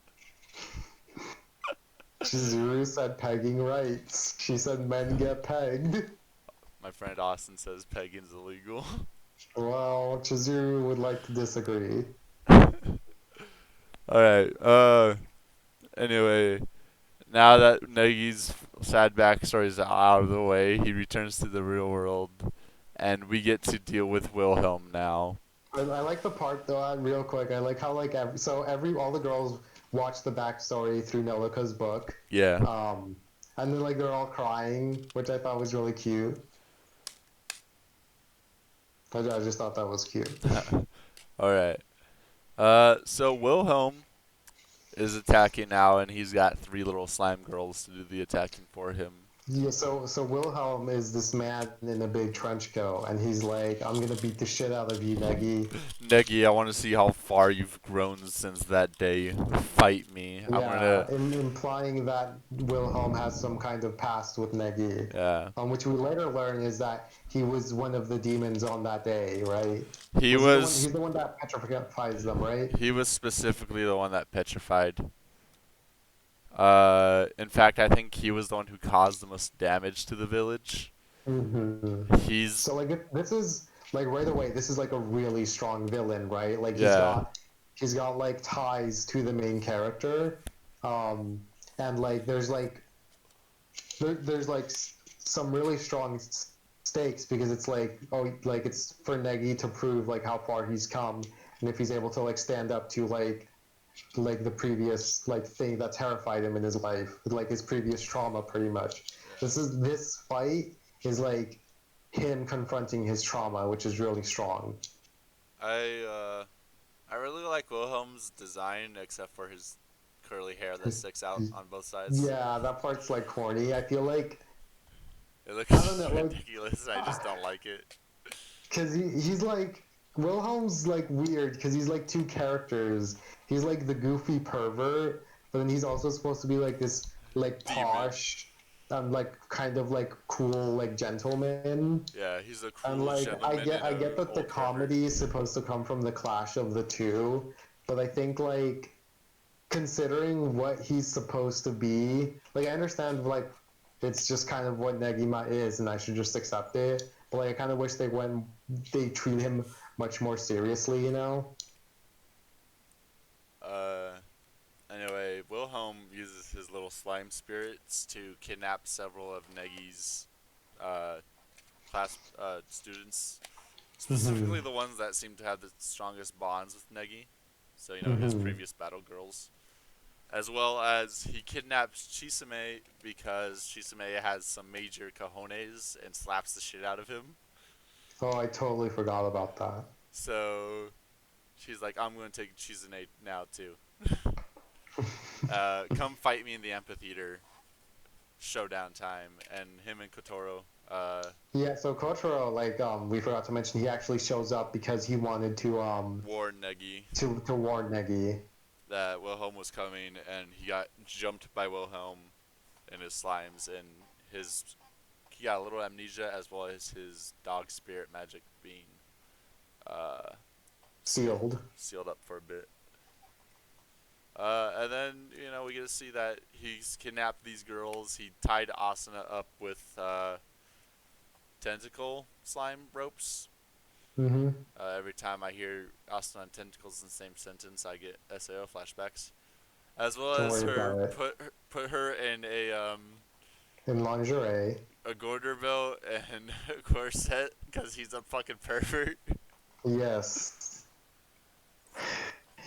Chizuru said pegging rights. She said men get pegged. My friend Austin says pegging's illegal. Well, Chizuru would like to disagree. All right. Anyway, now that Negi's sad backstory is out of the way, he returns to the real world, and we get to deal with Wilhelm now. I like the part though, real quick. I like how like every all the girls watch the backstory through Nolika's book, Yeah. um, and then like they're all crying, which I thought was really cute. I just thought that was cute. All right. So Wilhelm is attacking now, and he's got three little slime girls to do the attacking for him. Yeah, so Wilhelm is this man in a big trench coat, and he's like, "I'm gonna beat the shit out of you, Negi." Negi, I want to see how far you've grown since that day. Fight me. I'm Yeah, gonna. implying that Wilhelm has some kind of past with Negi, Yeah. which we later learn is that he was one of the demons on that day, right? He Was he the one? was. He's the one that petrifies them, right? He was specifically the one that petrified. In fact, I think he was the one who caused the most damage to the village. Hmm. He's. So like this is like right away, this is like a really strong villain, right? Like Yeah. he's got like ties to the main character, um, and like there's like some really strong stakes because it's like like it's for Negi to prove like how far he's come and if he's able to like stand up to like the previous like thing that terrified him in his life, like his previous trauma, pretty much. Yeah. This fight is like him confronting his trauma, which is really strong. I I really like Wilhelm's design, except for his curly hair that sticks out on both sides. Yeah, that part's like corny. I feel like It I don't looks know, like ridiculous. I just don't like it. because he's like Wilhelm's like weird because he's like two characters. He's like the goofy pervert, but then he's also supposed to be like this like Demon. posh, like kind of like cool like gentleman. Yeah, he's a And cruel like gentleman and I a get that the old pervert. comedy is supposed to come from the clash of the two, but I think like considering what he's supposed to be, like I understand like it's just kind of what Negima is, and I should just accept it. But like I kind of wish they treat him much more seriously, you know? Uh, Anyway, Wilhelm uses his little slime spirits to kidnap several of Negi's uh, class students, Mm-hmm. specifically the ones that seem to have the strongest bonds with Negi. So, his Mm-hmm. previous battle girls. As well as he kidnaps Chisame because Chisame has some major cojones and slaps the shit out of him. Oh, I totally forgot about that. So she's like, I'm going to take Chisame now too. Come fight me in the amphitheater. Showdown time. And him and Kotoro, Yeah, so Kotaro, like we forgot to mention, he actually shows up because he wanted warn Negi to warn Negi. that Wilhelm was coming, and he got jumped by Wilhelm and his slimes, and he got a little amnesia as well as his dog spirit magic being uh, Sealed. sealed up for a bit. And then we get to see that he's kidnapped these girls. He tied Asuna up with tentacle slime ropes. Mm-hmm. Every time I hear Asuna and tentacles in the same sentence, I get SAO flashbacks. As well Don't as worry about her it. put her in In lingerie. a garter belt and a corset because he's a fucking pervert. Yes.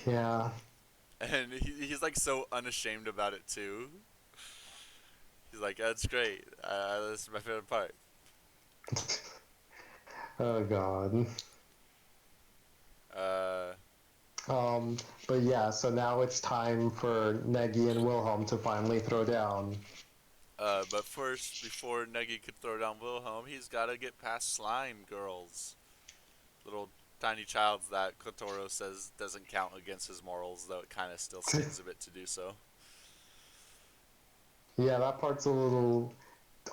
Yeah. And he's like so unashamed about it too. He's like, that's great. This is my favorite part. Oh God. Uh, Um, but yeah, so now it's time for Negi and Wilhelm to finally throw down. but first, before Negi could throw down Wilhelm, he's got to get past slime girls. Little tiny childs that Kotoro says doesn't count against his morals, though it kind of still stings a bit to do so. Yeah, that part's a little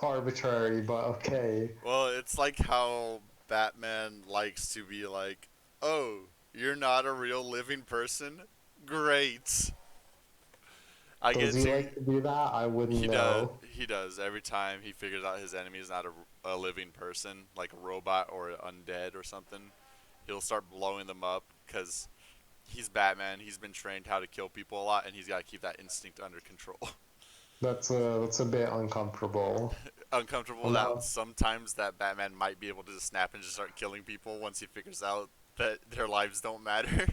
arbitrary, but okay. Well, it's like how Batman likes to be like, oh, you're not a real living person? Great. I Does get he to. like to do that? I wouldn't He does. know. He does every time he figures out his enemy is not a living person, like a robot or undead or something. He'll start blowing them up because he's Batman. He's been trained how to kill people a lot, and he's got to keep that instinct under control. That's a bit uncomfortable. Uncomfortable I'm that not. sometimes that Batman might be able to just snap and just start killing people once he figures out that their lives don't matter.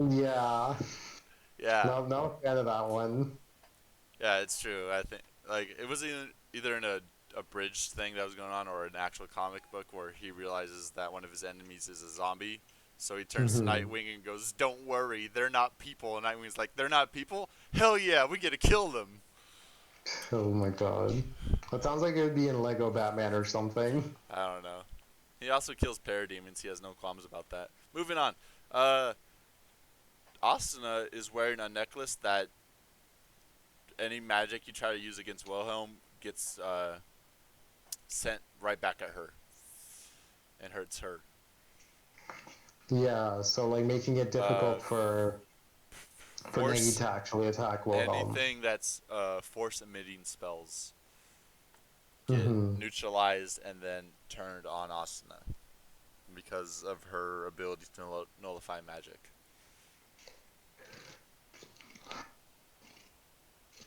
Yeah, Yeah, no fan of that one. yeah, it's true. I think like it was either in a bridge thing that was going on or an actual comic book where he realizes that one of his enemies is a zombie. So he turns to Hmm. Nightwing and goes, "Don't worry, they're not people." And Nightwing's like, "They're not people? Hell yeah, we get to kill them." Oh my god, that sounds like it would be in Lego Batman or something. I don't know. He also kills parademons. He has no qualms about that. Moving on. Uh, Asuna is wearing a necklace that any magic you try to use against Wilhelm gets sent right back at her and hurts her. Yeah, so like making it Uh, difficult for Negi force to actually attack Wilhelm. anything that's force emitting spells get Hmm. neutralized and then turned on Asuna because of her ability to nullify magic.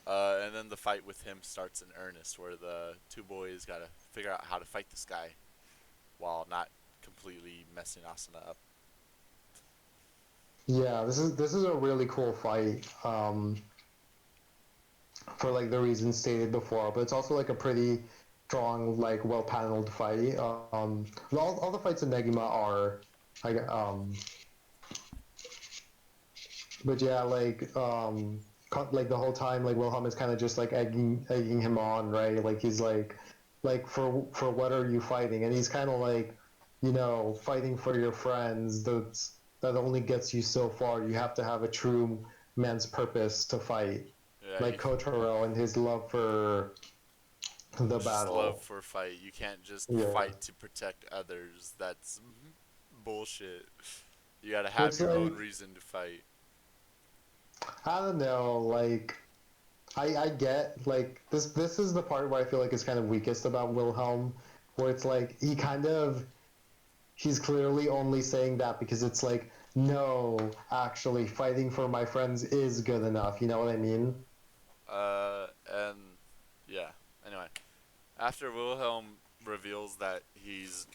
And then the fight with him starts in earnest, where the two boys gotta figure out how to fight this guy while not completely messing Asuna up. Yeah, this is a really cool fight. For like the reasons stated before, but it's also like a pretty strong, like well paneled fight. All the fights in Negima are, like, but yeah, like the whole time, like Wilhelm is kind of just like egging him on, right? Like he's like for what are you fighting? And he's kind of like, fighting for your friends. That only gets you so far. You have to have a true man's purpose to fight, Yeah, like Kotaro and his love for the just love battle. for fight. You can't just Yeah, fight to protect others. That's bullshit. You gotta have which your own like reason to fight. I don't know, like I get like this is the part where I feel like it's kind of weakest about Wilhelm, where it's like he's clearly only saying that because it's like no, actually fighting for my friends is good enough. You know what I mean? And yeah. Anyway, after Wilhelm reveals that he's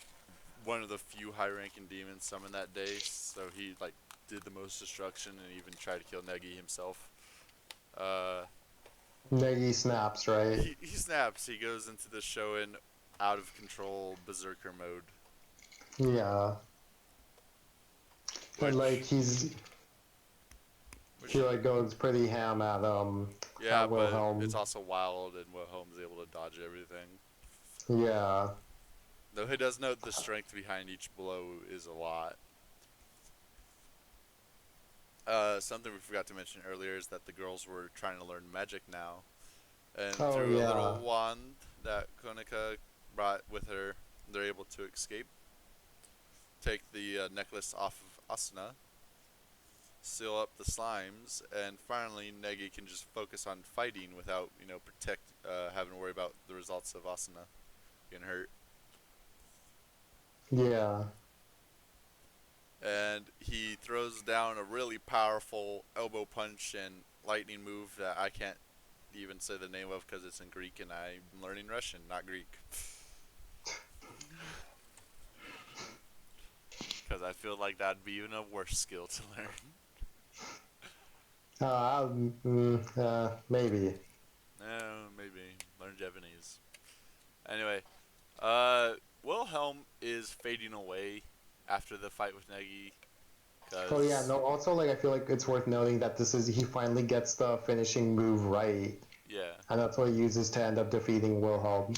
one of the few high-ranking demons summoned that day, so he like did the most destruction and even tried to kill Negi himself. Uh, Negi snaps, right? he snaps. He goes into the Shoin out of control berserker mode, Yeah, and like which he which like goes pretty ham yeah, at but it's Wilhelm. also wild and Wilhelm's able to dodge everything. Yeah, Though he does note the strength behind each blow is a lot. Something we forgot to mention earlier is that the girls were trying to learn magic now, and oh through a yeah, little wand that Konica brought with her, they're able to escape, take the necklace off of Asuna, seal up the slimes, and finally Negi can just focus on fighting without, having to worry about the results of Asuna getting hurt. yeah. And he throws down a really powerful elbow punch and lightning move that I can't even say the name of because it's in Greek and I'm learning Russian, not Greek. Because I feel like that'd be even a worse skill to learn. Maybe. No, maybe learn Japanese. Anyway, uh, Wilhelm is fading away after the fight with Negi, Oh yeah, cause no. Also, like I feel like it's worth noting that this is he finally gets the finishing move right, yeah, and that's what he uses to end up defeating Wilhelm,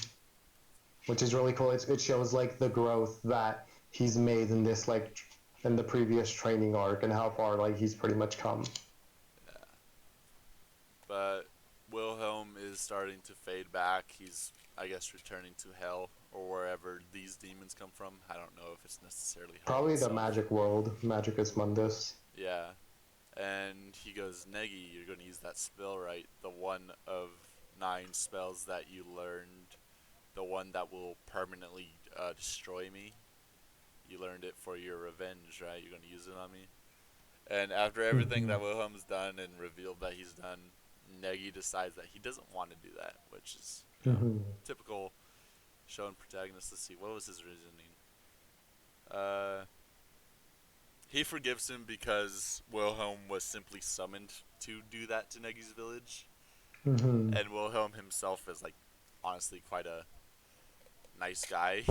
which is really cool. It shows like the growth that he's made in this like in the previous training arc and how far like he's pretty much come. yeah. But Wilhelm is starting to fade back. He's, I guess, returning to hell or wherever these demons come from. I don't know if it's necessarily hell Probably the itself. magic world, Magicus Mundus. Yeah, and he goes, Negi, you're going to use that spell right. The one of 9 spells that you learned. The one that will permanently destroy me. You learned it for your revenge, right? You're gonna use it on me. And after everything Mhm. that Wilhelm's done and revealed that he's done, Negi decides that he doesn't want to do that, which is, Mhm. typical shown protagonist. Let's see, what was his reasoning? Uh, he forgives him because Wilhelm was simply summoned to do that to Negi's village, Mhm. and Wilhelm himself is like, honestly, quite a nice guy.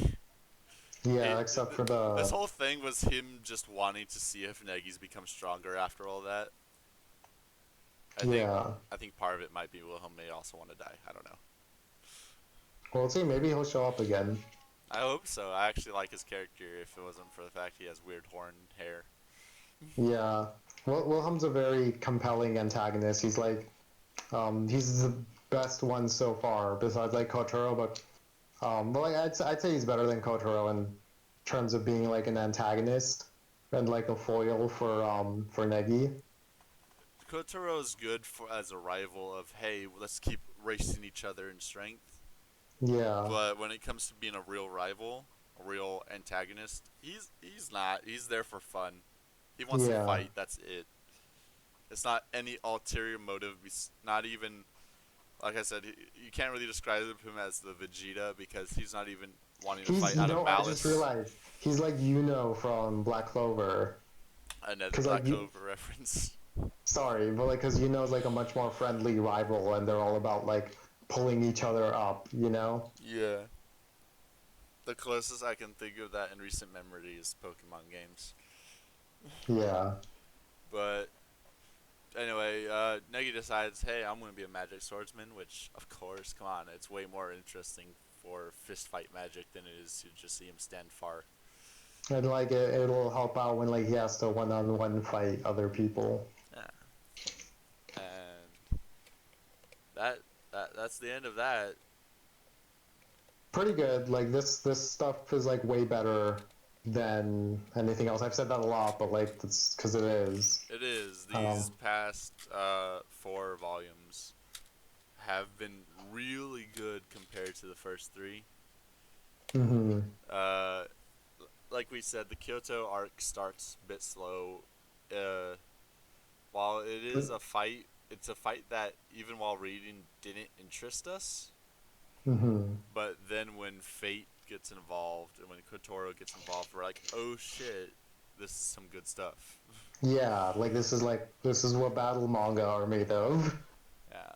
Yeah, except for This the whole thing was him just wanting to see if Negi's become stronger after all that. I think yeah. I think part of it might be Wilhelm may also want to die. I don't know. Well, see, maybe he'll show up again. I hope so. I actually like his character. If it wasn't for the fact he has weird horn hair. Yeah. Wilhelm's a very compelling antagonist. He's the best one so far, besides like Kotaro. But like I'd say he's better than Kotaro in terms of being like an antagonist and like a foil for Negi. Kotaro is good for as a rival of, hey, let's keep racing each other in strength. Yeah. But when it comes to being a real rival, a real antagonist, he's not. He's there for fun. He wants to Yeah. fight. That's it. It's not any ulterior motive. Not even, like I said, you can't really describe him as the Vegeta because he's not even wanting to He's fight you out of know I just malice. realized he's like from Black Clover. Another Cause Black like Clover reference. sorry, but like cause is like a much more friendly rival, and they're all about like pulling each other up. You know. Yeah. The closest I can think of that in recent memory is Pokemon games. Yeah. But anyway, Negi decides, hey, I'm going to be a magic swordsman, which, of course, come on, it's way more interesting for fist fight magic than it is to just see him stand far. And like it'll help out when like he has to one-on-one fight other people. Yeah. And that's the end of that. Pretty good. Like this stuff is like way better than anything else. I've said that a lot, but like that's because it is. It is. Um, These past 4 volumes have been really good compared to the first 3. mm-hmm. Uh, like we said, the Kyoto arc starts a bit slow. Uh, while it is a fight, it's a fight that even while reading didn't interest us. Mm-hmm. But then when fate gets involved and when Kotaro gets involved, we're like, oh shit, this is some good stuff. Yeah, like this is what battle manga are made of. Yeah,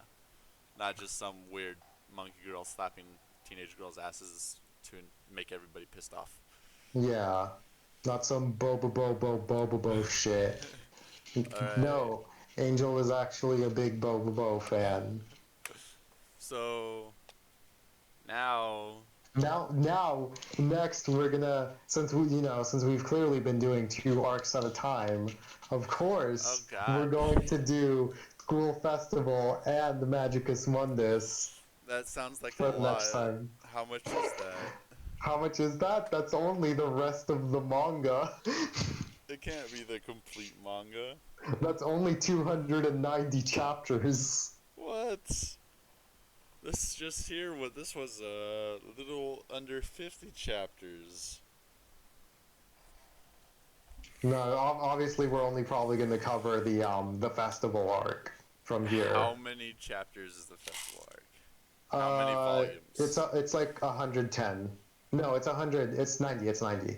not just some weird monkey girl slapping teenage girls' asses to make everybody pissed off. Yeah, not some bobo shit. All right. No, Angel is actually a big bobo fan. So now, Now, next we're gonna since we've clearly been doing 2 arcs at a time. Of oh course, we're god, going to do School Festival and the Magicus Mundus that sounds like a for the next lot. time. How much is that? How much is that? That's only the rest of the manga. It can't be the complete manga. That's only 290 chapters. What? Let's just hear what this was a little under 50 chapters. No, obviously we're only probably going to cover the festival arc from How here. many chapters is the festival arc? How many It's volumes? it's like 110. No, it's 100. It's 90. It's 90.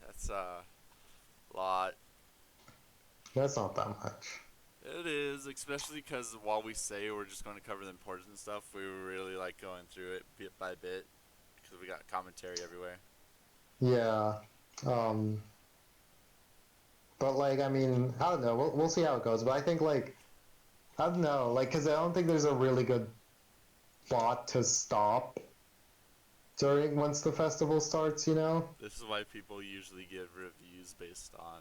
That's a lot. That's not that much. It is, especially because while we say we're just going to cover the important stuff, we were really like going through it bit by bit because we got commentary everywhere. Yeah. Um. But like, I mean, I don't know. We'll see how it goes. But I think like, I don't know, like, because I don't think there's a really good spot to stop during once the festival starts. You know, This is why people usually give reviews based on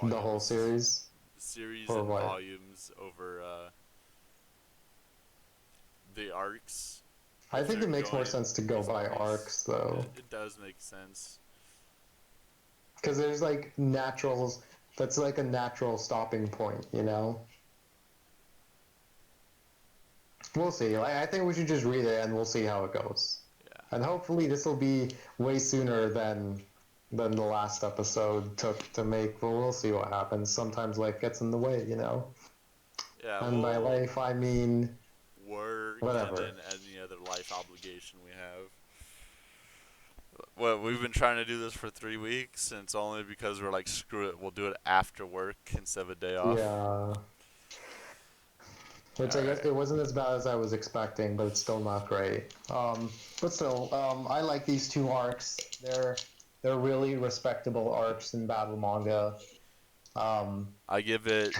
the whole volumes, series series or and what? volumes over the arcs. I If think you're it makes more going sense to go piece by by piece, arcs though, it does make sense. because there's like naturals. That's like a natural stopping point. You know. We'll see. Like, I think we should just read it and we'll see how it goes. Yeah. And hopefully this will be way sooner than the last episode took to make. But we'll see what happens. Sometimes life gets in the way, you know. Yeah, And by we'll life I mean work and whatever. then any other life obligation we have. Well, we've been trying to do this for 3 weeks, and it's only because we're like, screw it, we'll do it after work instead of a day off. Yeah. Which All I guess right. it wasn't as bad as I was expecting, but it's still not great. But still, I like these two arcs. They're really respectable arcs in battle manga. Um, I give it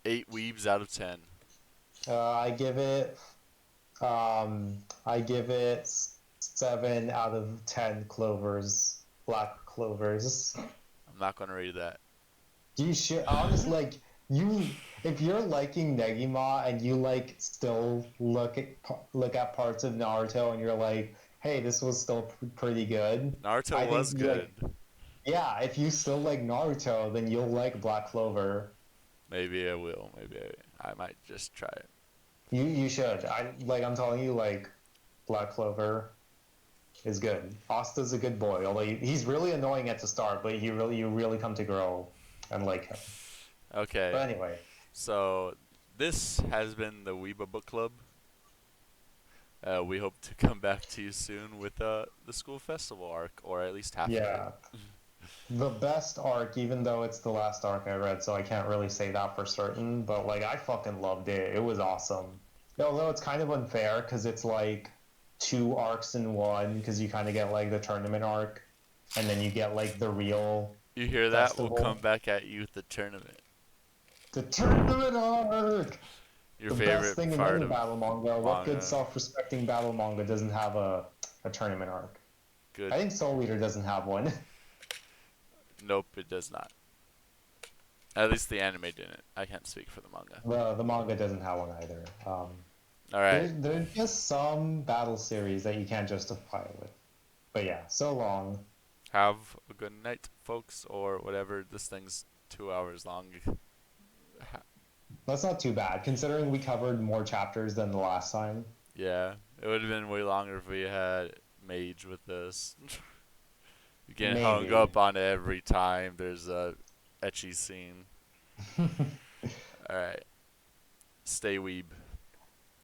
8 weebs out of 10. I give it I give it 7 out of 10 clovers, black clovers. I'm not gonna rate that. You should honestly like you if you're liking Negima and you like still look at parts of Naruto and you're like, hey, this was still pretty good. Naruto I think was you good. like yeah, if you still like Naruto, then you'll like Black Clover. Maybe I will. Maybe I might just try it. You should. I'm telling you like Black Clover is good. Asta's a good boy, although he's really annoying at the start, but you really come to grow and like him. Okay, But anyway, so this has been the Weeba Book Club. We hope to come back to you soon with the school festival arc, or at least half of it. yeah, the best arc, even though it's the last arc I read, so I can't really say that for certain. But like, I fucking loved it. It was awesome. Although it's kind of unfair because it's like two arcs in one, because you kind of get like the tournament arc, and then you get like the real You hear that? We'll come festival. back at you with the tournament. The tournament arc. Your The best favorite thing in part any of battle manga. What good manga. self-respecting battle manga doesn't have a tournament arc? Good. I think Soul Eater doesn't have one. Nope, it does not. At least the anime didn't. I can't speak for the manga. The manga doesn't have one either. All right. There's just some battle series that you can't justify it with. But yeah, so long. Have a good night, folks, or whatever. This thing's 2 hours long. That's not too bad, considering we covered more chapters than the last time. Yeah, it would have been way longer if we had Mage with this. You get hung Maybe. up on every time there's a etchy scene. All right. Stay weeb.